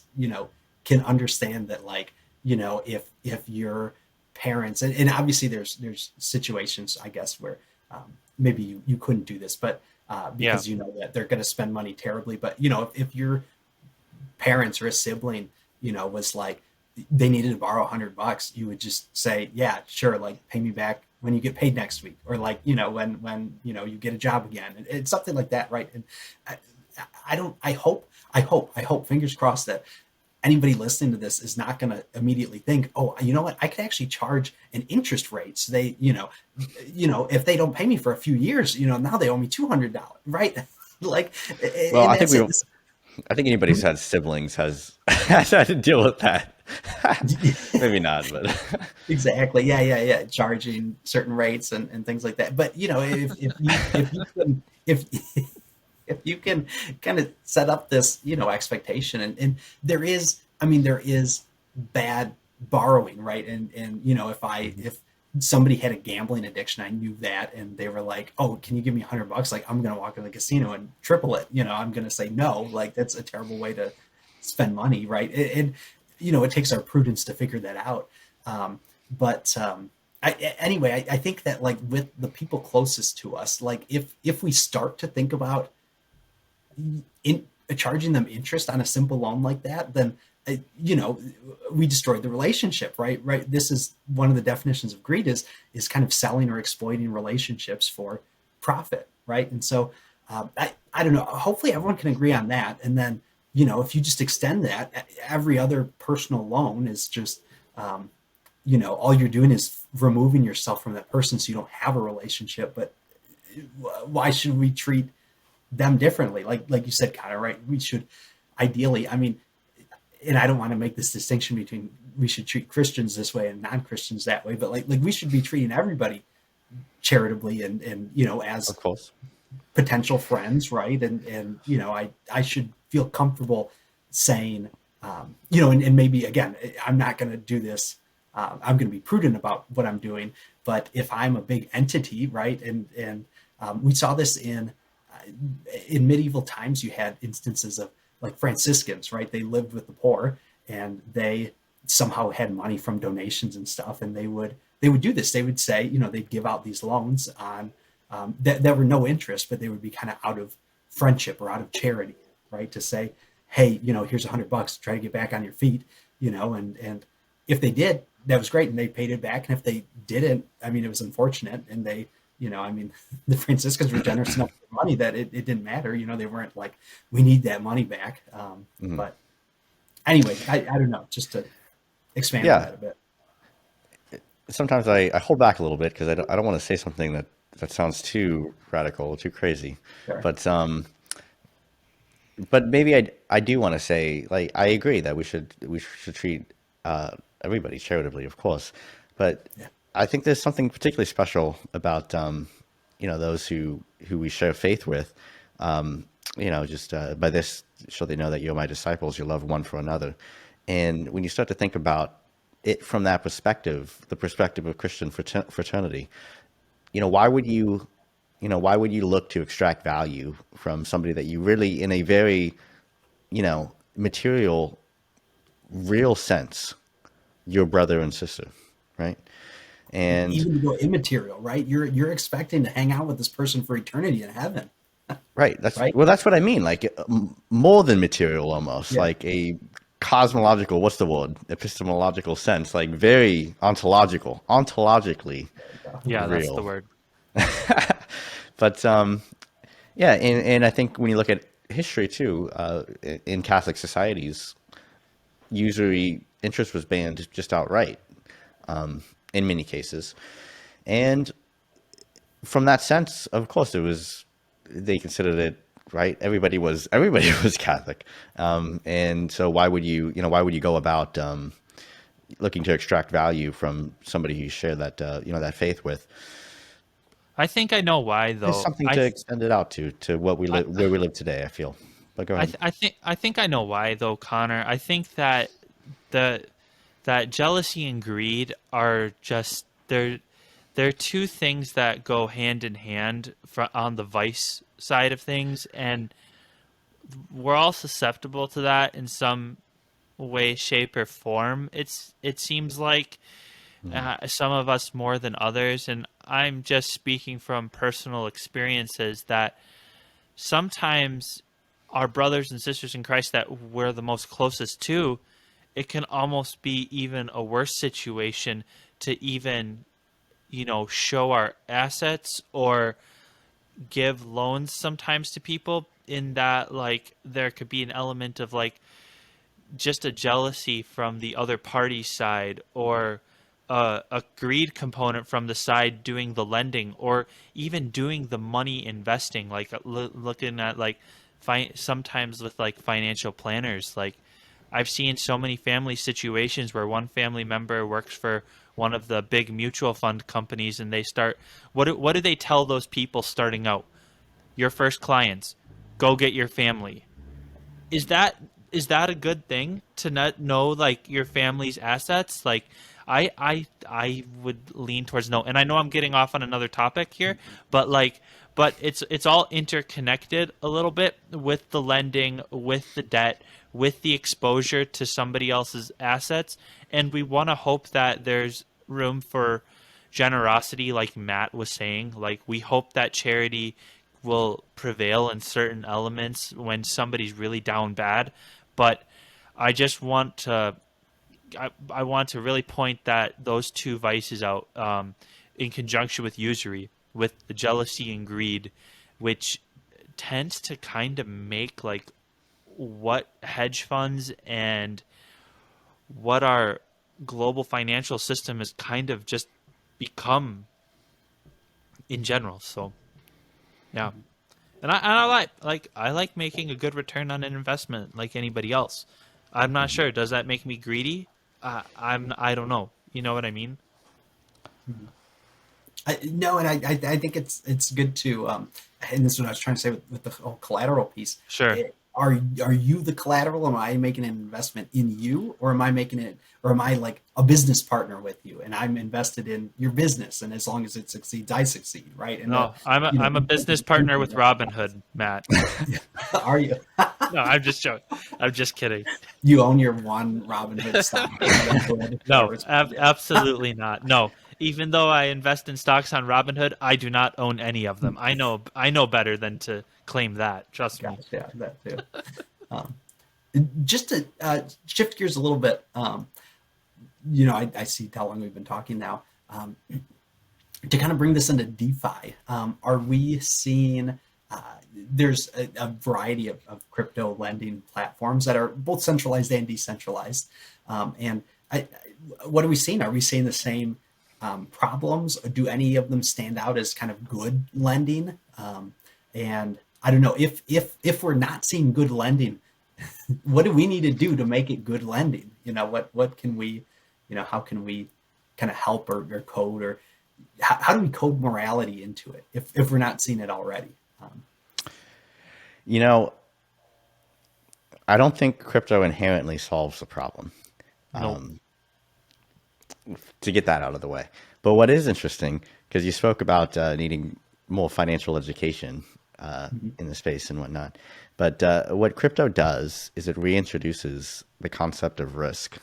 can understand that, like, if your parents and obviously there's situations, I guess, where maybe you couldn't do this, but
Yeah.
because that they're going to spend money terribly. But if your parents or a sibling, was like they needed to borrow $100, you would just say, yeah, sure, like pay me back when you get paid next week, or like when you get a job again, and it's something like that, right? And I, I don't. I hope. Fingers crossed that anybody listening to this is not going to immediately think, oh, you know what? I could actually charge an interest rate. So they, if they don't pay me for a few years, now they owe me $200, right? Like,
Well,
and
I think
that's it.
I think anybody who's had siblings has had to deal with that. Maybe not, but
Exactly. Yeah. Charging certain rates and things like that. But if if you can kind of set up this, expectation, and there is bad borrowing, right? And if somebody had a gambling addiction, I knew that, and they were like, oh, can you give me $100? Like, I'm going to walk in the casino and triple it. I'm going to say no. Like, that's a terrible way to spend money, right? And it takes our prudence to figure that out. Anyway, I think that, like, with the people closest to us, like, if we start to think about in charging them interest on a simple loan like that, then we destroyed the relationship, right? This is one of the definitions of greed, is kind of selling or exploiting relationships for profit, right? And so I don't know, hopefully everyone can agree on that. And then if you just extend that, every other personal loan is just all you're doing is removing yourself from that person, so you don't have a relationship. But why should we treat them differently? Like you said, Connor, right? We should ideally, and I don't want to make this distinction between we should treat Christians this way and non-Christians that way, but like we should be treating everybody charitably and as
of course.
potential friends, right? And I should feel comfortable saying, and maybe again, I'm not going to do this. I'm going to be prudent about what I'm doing. But if I'm a big entity, right, and we saw this in medieval times, you had instances of like Franciscans, right? They lived with the poor, and they somehow had money from donations and stuff, and they would do this. They would say, they'd give out these loans on that were no interest, but they would be kind of out of friendship or out of charity, right? To say, hey, here's $100, try to get back on your feet, and if they did, that was great, and they paid it back. And if they didn't, it was unfortunate, and they, the Franciscans were generous enough with money that it didn't matter. They weren't like, we need that money back. But anyway, I don't know, just to expand on that a bit.
Sometimes I hold back a little bit because I don't want to say something that sounds too radical, too crazy.
Sure.
But maybe I do want to say, like, I agree that we should treat everybody charitably, of course. But
Yeah.
I think there's something particularly special about those who we share faith with. Just by this shall they know that you're my disciples, you love one for another. And when you start to think about it from that perspective, the perspective of Christian fraternity, why would you look to extract value from somebody that you really, in a very, material, real sense, your brother and sister, right? And
Even to go immaterial, right? You're expecting to hang out with this person for eternity in heaven.
right.
Right?
Well, that's what I mean. Like more than material, almost
Yeah.
like a cosmological, what's the word? Epistemological sense, like very ontologically
Yeah, that's
real.
the word.
But yeah, and I think when you look at history too. In Catholic societies, usury interest was banned just outright in many cases, and from that sense, of course, it was they considered it right. Everybody was Catholic, and so why would you go about looking to extract value from somebody you share that that faith with?
I think I know why
There's
though.
something to extend it out to what we live where we live today. I feel. But go ahead.
I think I know why though, Connor. I think that the that jealousy and greed are just they're two things that go hand in hand on the vice side of things, and we're all susceptible to that in some way, shape, or form. It seems like some of us more than others, and I'm just speaking from personal experiences that sometimes our brothers and sisters in Christ that we're the most closest to, it can almost be even a worse situation to even, show our assets or give loans sometimes to people, in that like there could be an element of like just a jealousy from the other party's side, or a greed component from the side doing the lending, or even doing the money investing, like looking at like sometimes with like financial planners. Like I've seen so many family situations where one family member works for one of the big mutual fund companies, and they start what do they tell those people starting out? Your first clients, go get your family. Is that a good thing to not know like your family's assets? Like I would lean towards no. And I know I'm getting off on another topic here, but it's all interconnected a little bit with the lending, with the debt, with the exposure to somebody else's assets, and we want to hope that there's room for generosity, like Matt was saying. Like we hope that charity will prevail in certain elements when somebody's really down bad. But I just want to I want to really point that those two vices out, in conjunction with usury, with the jealousy and greed, which tends to kind of make like what hedge funds and what our global financial system has kind of just become in general. So yeah. And I like making a good return on an investment like anybody else. I'm not sure. Does that make me greedy? I don't know. You know what I mean?
No, and I think it's good to and this is what I was trying to say with the whole collateral piece.
Sure.
Are you the collateral? Am I making an investment in you, or am I like a business partner with you, and I'm invested in your business, and as long as it succeeds, I succeed, right? And
No, I'm a business partner with Robinhood, Matt.
Are you?
No, I'm just joking. I'm just kidding.
You own your one Robinhood stock?
No, absolutely not. No, even though I invest in stocks on Robinhood, I do not own any of them. I know better than to claim that. Trust me.
Yeah, that too. Just to shift gears a little bit, I see how long we've been talking now. To kind of bring this into DeFi, are we seeing there's a variety of crypto lending platforms that are both centralized and decentralized? What are we seeing? Are we seeing the same problems? Do any of them stand out as kind of good lending? And I don't know if we're not seeing good lending, what do we need to do to make it good lending? What can we, how can we kind of help or code, or how do we code morality into it if we're not seeing it already?
I don't think crypto inherently solves the problem.
Nope.
To get that out of the way. But what is interesting, because you spoke about needing more financial education in the space and whatnot. But what crypto does is it reintroduces the concept of risk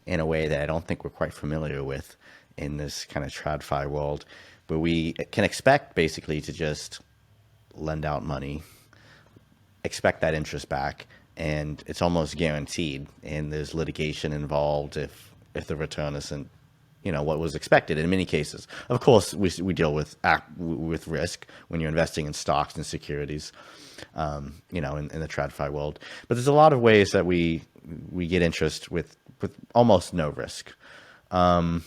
in a way that I don't think we're quite familiar with in this kind of TradFi world, where we can expect basically to just lend out money, expect that interest back, and it's almost guaranteed. And there's litigation involved if the return isn't what was expected in many cases. Of course, we deal with risk when you're investing in stocks and securities, in the TradFi world. But there's a lot of ways that we get interest with almost no risk. And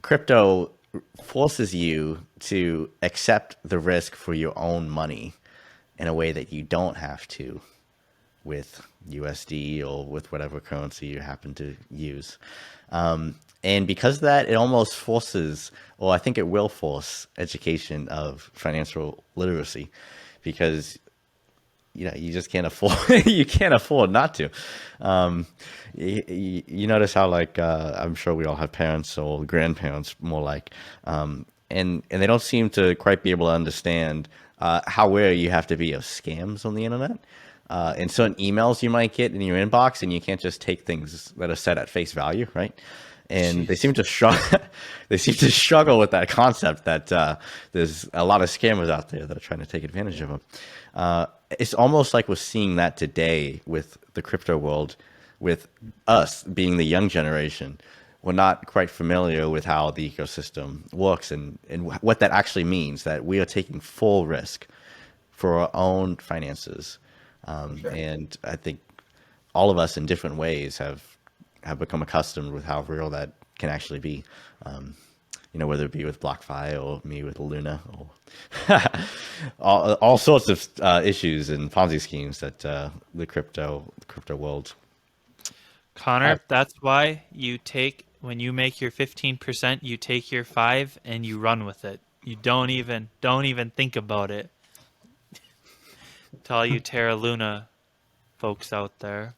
crypto forces you to accept the risk for your own money in a way that you don't have to with USD or with whatever currency you happen to use. And because of that, it almost forces, or I think it will force, education of financial literacy, because you just can't afford you can't afford not to. You notice how, like, I'm sure we all have parents or grandparents, more like, and they don't seem to quite be able to understand how aware you have to be of scams on the internet. And certain emails you might get in your inbox, and you can't just take things that are set at face value, right? And they seem to struggle. They seem to struggle with that concept that there's a lot of scammers out there that are trying to take advantage of them. It's almost like we're seeing that today with the crypto world, with us being the young generation. We're not quite familiar with how the ecosystem works and what that actually means, that we are taking full risk for our own finances. Sure. And I think all of us in different ways have become accustomed with how real that can actually be. Whether it be with BlockFi or me with Luna, or all sorts of issues and Ponzi schemes that the crypto world.
Connor, that's why when you make your 15%, you take your 5 and you run with it. You don't even think about it. To all you Terra Luna folks out there.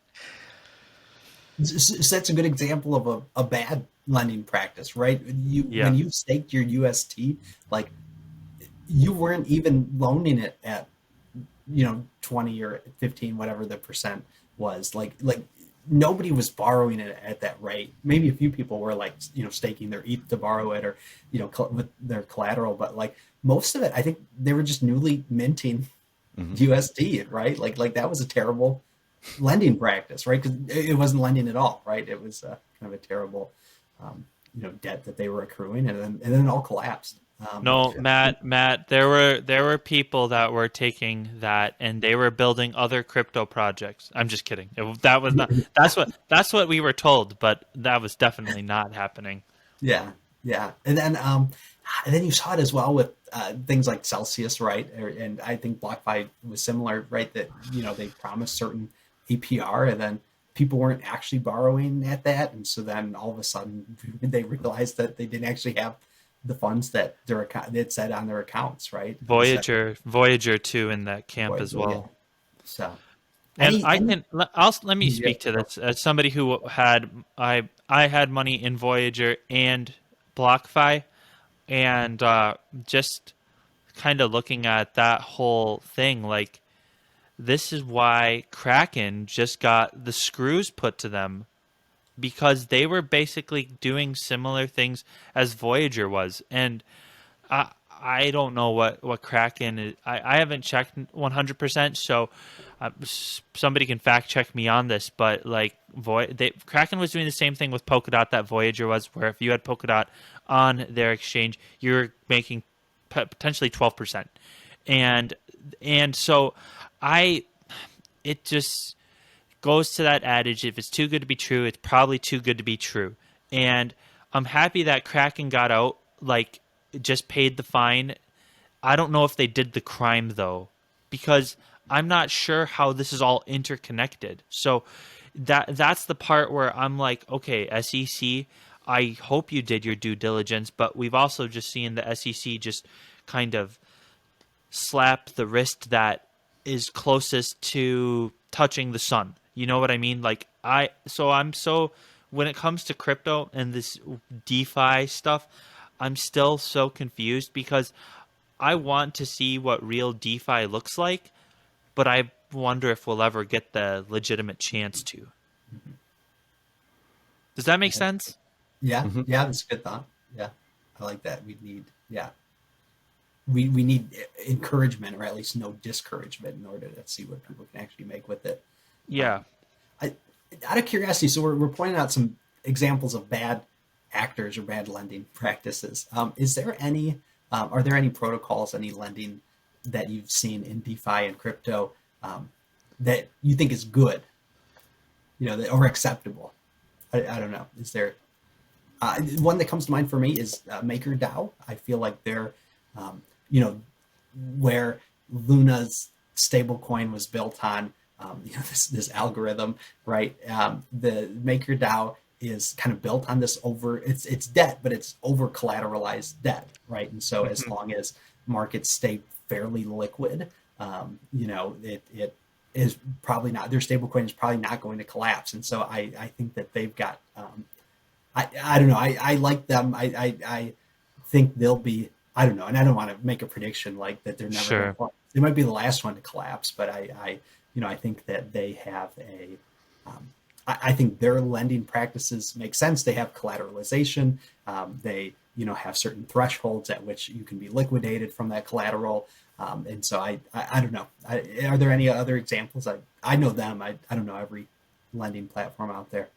So that's a good example of a bad lending practice, right? When you staked your UST, like, you weren't even loaning it at 20 or 15, whatever the percent was. Like nobody was borrowing it at that rate. Maybe a few people were, like, staking their ETH to borrow it, or with their collateral, but, like, most of it, I think they were just newly minting USD, right? Like that was a terrible lending practice, right? Because it wasn't lending at all, right? It was kind of a terrible, debt that they were accruing, and then it all collapsed.
No, Matt, there were people that were taking that and they were building other crypto projects. I'm just kidding. That was not. That's what we were told, but that was definitely not happening.
Yeah, and then you saw it as well with things like Celsius, right? And I think BlockFi was similar, right? That they promised certain APR, and then people weren't actually borrowing at that, and so then all of a sudden they realized that they didn't actually have the funds that they'd set on their accounts, right?
Voyager too in that camp as well.
Yeah. So,
let me speak to this as somebody who had I had money in Voyager and BlockFi, and just kind of looking at that whole thing, like, this is why Kraken just got the screws put to them, because they were basically doing similar things as Voyager was. And I don't know what Kraken is. I haven't checked 100%, so somebody can fact check me on this. But, like, Kraken was doing the same thing with Polkadot that Voyager was, where if you had Polkadot on their exchange, you're making potentially 12%. And so it just goes to that adage, if it's too good to be true, it's probably too good to be true. And I'm happy that Kraken got out, like, just paid the fine. I don't know if they did the crime, though, because I'm not sure how this is all interconnected. So that's the part where I'm like, okay, SEC, I hope you did your due diligence, but we've also just seen the SEC just kind of slap the wrist that is closest to touching the sun. You know what I mean? Like, when it comes to crypto and this DeFi stuff, I'm still so confused, because I want to see what real DeFi looks like, but I wonder if we'll ever get the legitimate chance to. Does that make sense?
Yeah, that's a good thought. Yeah, I like that. We need encouragement, or at least no discouragement, in order to see what people can actually make with it.
Yeah.
Out of curiosity, so we're pointing out some examples of bad actors or bad lending practices. Is there any? Are there any protocols, any lending that you've seen in DeFi and crypto that you think is good, or acceptable? I don't know. Is there one that comes to mind for me is MakerDAO. I feel like they're, where Luna's stablecoin was built on, this algorithm, right? The MakerDAO is kind of built on this it's debt, but it's over collateralized debt, right? And so as long as markets stay fairly liquid, it is probably not, their stablecoin is probably not going to collapse. And so I think that they've got, I don't know, I like them. I think they'll be, I don't know, and I don't want to make a prediction like that they're never going to collapse. They might be the last one to collapse, but I think that they have I think their lending practices make sense. They have collateralization. They, have certain thresholds at which you can be liquidated from that collateral. And so I don't know. Are there any other examples? I know them. I don't know every lending platform out there.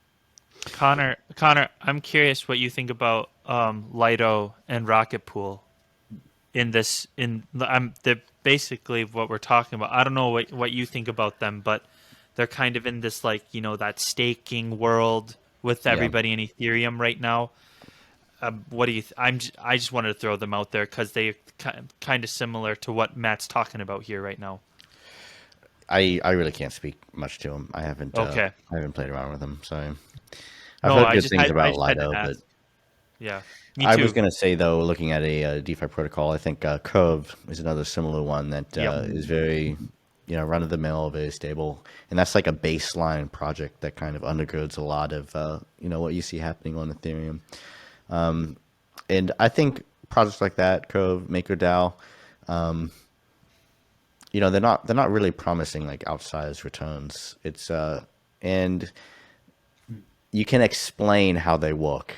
Connor, I'm curious what you think about Lido and Rocket Pool in this. They're basically what we're talking about. I don't know what you think about them, but they're kind of in this that staking world with everybody in Ethereum right now. What do you? I just wanted to throw them out there because they're kind of similar to what Matt's talking about here right now.
I really can't speak much to them. I haven't
I
haven't played around with them, so I've heard good things about Lido. But
yeah,
I was going to say though, looking at a DeFi protocol, I think Curve is another similar one that is very run of the mill, very stable, and that's like a baseline project that kind of undergirds a lot of what you see happening on Ethereum. And I think projects like that, Curve, MakerDAO, they're not really promising like outsized returns. It's and you can explain how they work.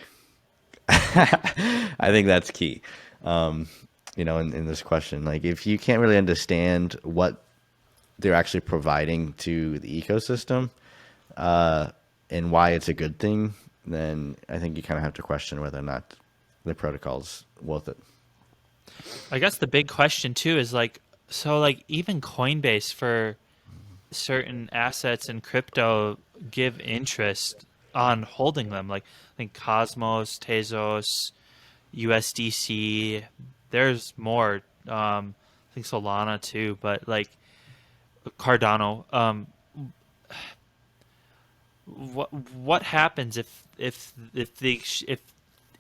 I think that's key. In this question, like if you can't really understand what they're actually providing to the ecosystem, and why it's a good thing, then I think you kind of have to question whether or not the protocol's worth it.
I guess the big question too is even Coinbase for certain assets in crypto give interest on holding them. Like I think Cosmos, Tezos, USDC. There's more. I think Solana too, but Cardano. What happens if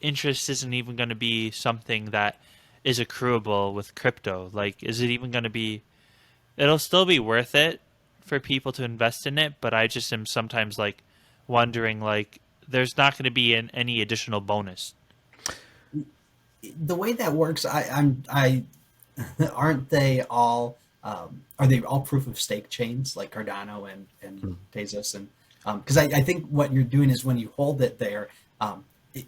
interest isn't even going to be something that is accruable with crypto? Is it even going to be? It'll still be worth it for people to invest in it, but I just am sometimes wondering there's not going to be any additional bonus.
The way that works, aren't they all? Are they all proof of stake chains like Cardano and Tezos and? Because I think what you're doing is when you hold it there,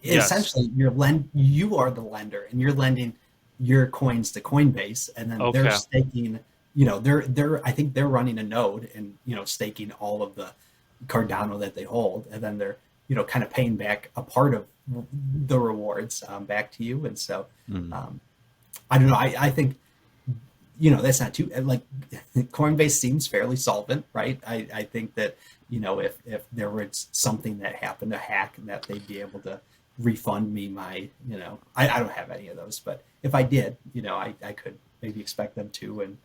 essentially you are the lender and you're lending your coins to Coinbase, and then they're staking. I think they're running a node and staking all of the Cardano that they hold, and then they're kind of paying back a part of the rewards back to you. And so I don't know. I think that's not too Coinbase seems fairly solvent, right? I think that if there was something that happened, a hack, that they'd be able to refund me my I don't have any of those, but if I did, I could maybe expect them to. And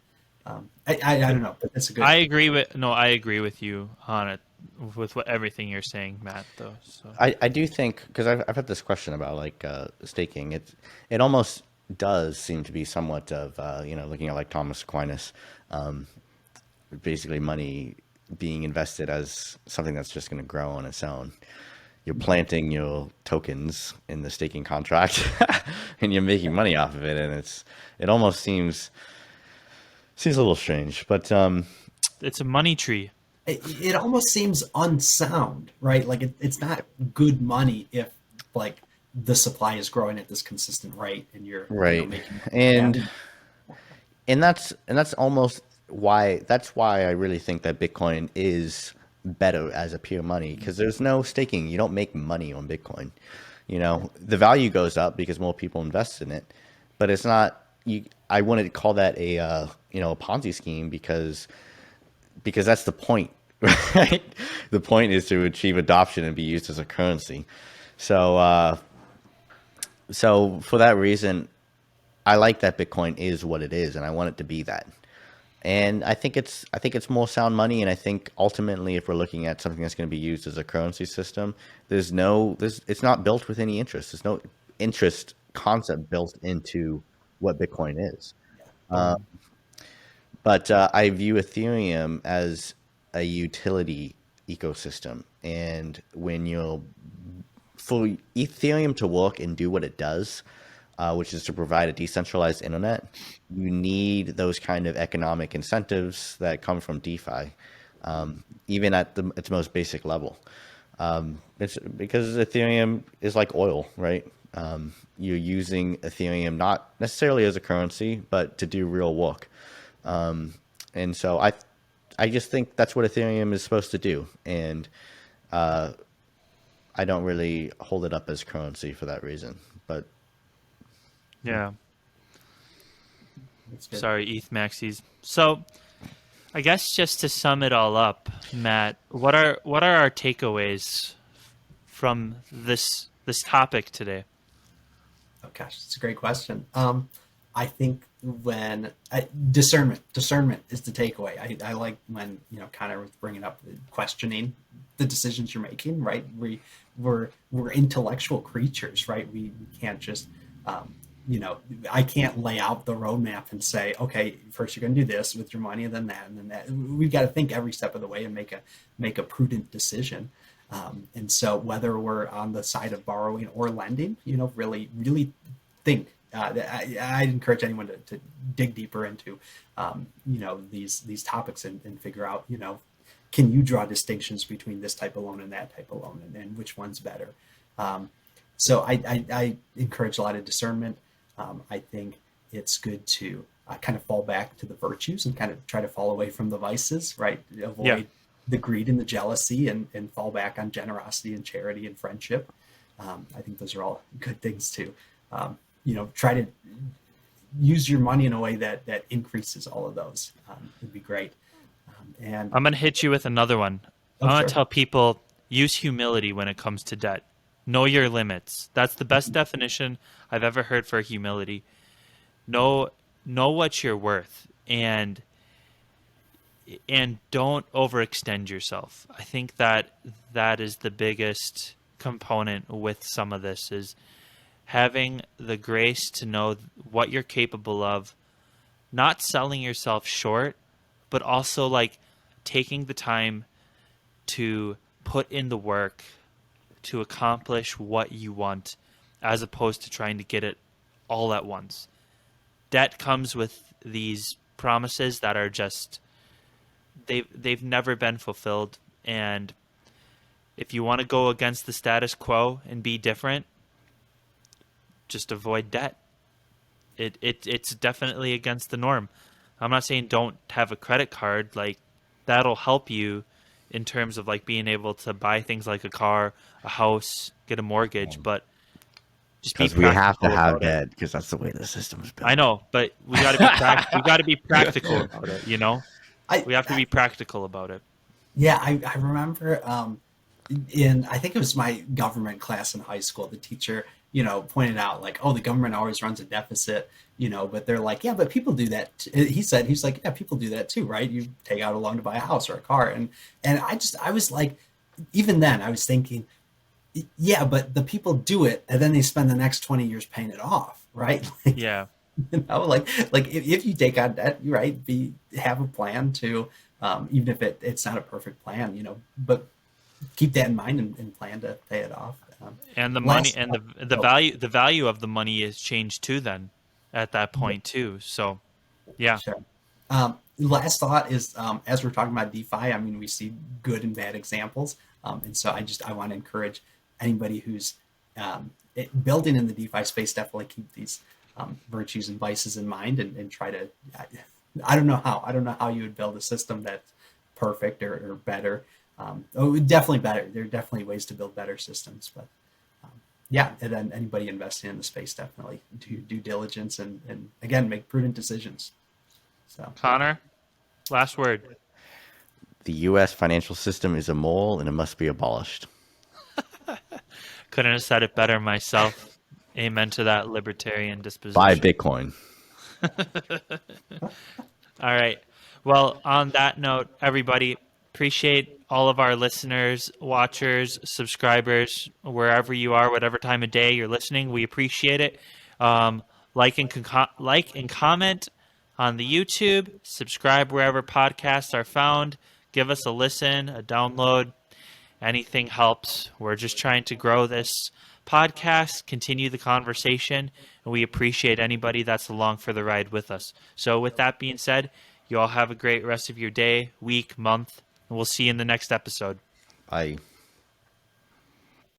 I don't know, but that's a good.
I agree with you on it with everything you're saying, Matt. Though, so
I do think, because I've had this question about staking. It almost does seem to be somewhat of looking at Thomas Aquinas, basically money being invested as something that's just going to grow on its own. You're planting your tokens in the staking contract, and you're making money off of it, and it almost seems a little strange, but
it's a money tree.
It almost seems unsound, right? It's not good money if the supply is growing at this consistent rate, and you're
right.
Making
and that's almost why I really think that Bitcoin is better as a pure money because there's no staking. You don't make money on Bitcoin. The value goes up because more people invest in it, but it's not. I wanted to call that a Ponzi scheme because that's the point, right? The point is to achieve adoption and be used as a currency. So for that reason, I like that Bitcoin is what it is, and I want it to be that. And I think it's more sound money. And I think ultimately, if we're looking at something that's going to be used as a currency system, it's not built with any interest. There's no interest concept built into what Bitcoin is. But I view Ethereum as a utility ecosystem. And for Ethereum to work and do what it does, which is to provide a decentralized internet, you need those kind of economic incentives that come from DeFi, even at its most basic level. It's because Ethereum is like oil, right? You're using Ethereum not necessarily as a currency, but to do real work. And so I just think that's what Ethereum is supposed to do. And I don't really hold it up as currency for that reason. But
yeah. Sorry, ETH Maxis. So I guess just to sum it all up, Matt, what are our takeaways from this topic today?
Oh gosh, it's a great question. I think when discernment is the takeaway. I like when Connor was bringing up questioning the decisions you're making. Right, we're intellectual creatures, right? We can't just I can't lay out the roadmap and say, okay, first you're going to do this with your money, and then that, and then that. We've got to think every step of the way and make a prudent decision. And so whether we're on the side of borrowing or lending, really, really think. I encourage anyone to dig deeper into, these topics and figure out, can you draw distinctions between this type of loan and that type of loan, and which one's better? So I encourage a lot of discernment. I think it's good to kind of fall back to the virtues and kind of try to fall away from the vices, right? Avoid the greed and the jealousy, and fall back on generosity and charity and friendship. I think those are all good things to, try to use your money in a way that increases all of those. Would be great. And
I'm going to hit you with another one. I want to tell people, use humility when it comes to debt. Know your limits. That's the best definition I've ever heard for humility. Know what you're worth, and don't overextend yourself. I think that is the biggest component with some of this, is having the grace to know what you're capable of, not selling yourself short, but also like taking the time to put in the work to accomplish what you want, as opposed to trying to get it all at once. Debt comes with these promises that are just, they've never been fulfilled. And if you want to go against the status quo and be different, just avoid debt. It's definitely against the norm. I'm not saying don't have a credit card. Like, that'll help you in terms of like being able to buy things like a car, a house, get a mortgage, but just be practical.
We have to have debt because that's the way the system is built.
I know, but we got to be we got to be practical about it. We have to be practical about it.
Yeah, I remember I think it was my government class in high school, the teacher pointed out like, oh, the government always runs a deficit, but they're like, yeah, but people do that. He's like, yeah, people do that too, right? You take out a loan to buy a house or a car. And I was like, even then I was thinking, yeah, but the people do it and then they spend the next 20 years paying it off, right? Like,
yeah.
Like if you take on debt, right, have a plan to, even if it's not a perfect plan, but keep that in mind and plan to pay it off.
And the money and the value of the money is changed too then at that point too. So yeah.
Sure. Last thought is, as we're talking about DeFi, I mean, we see good and bad examples. And so I want to encourage anybody who's building in the DeFi space, definitely keep these virtues and vices in mind and try to, I don't know how you would build a system that's perfect or better. Definitely better. There are definitely ways to build better systems, but yeah, and then anybody investing in the space definitely do due diligence and again make prudent decisions. So
Connor, last word.
The U.S. financial system is a mole and it must be abolished.
Couldn't have said it better myself. Amen to that libertarian
Buy
disposition.
Bitcoin.
All right. Well, on that note, everybody, appreciate all of our listeners, watchers, subscribers, wherever you are, whatever time of day you're listening. We appreciate it. Like and comment on the YouTube. Subscribe wherever podcasts are found. Give us a listen, a download. Anything helps. We're just trying to grow this podcast, continue the conversation, and we appreciate anybody that's along for the ride with us. So with that being said, you all have a great rest of your day, week, month, and we'll see you in the next episode.
Bye.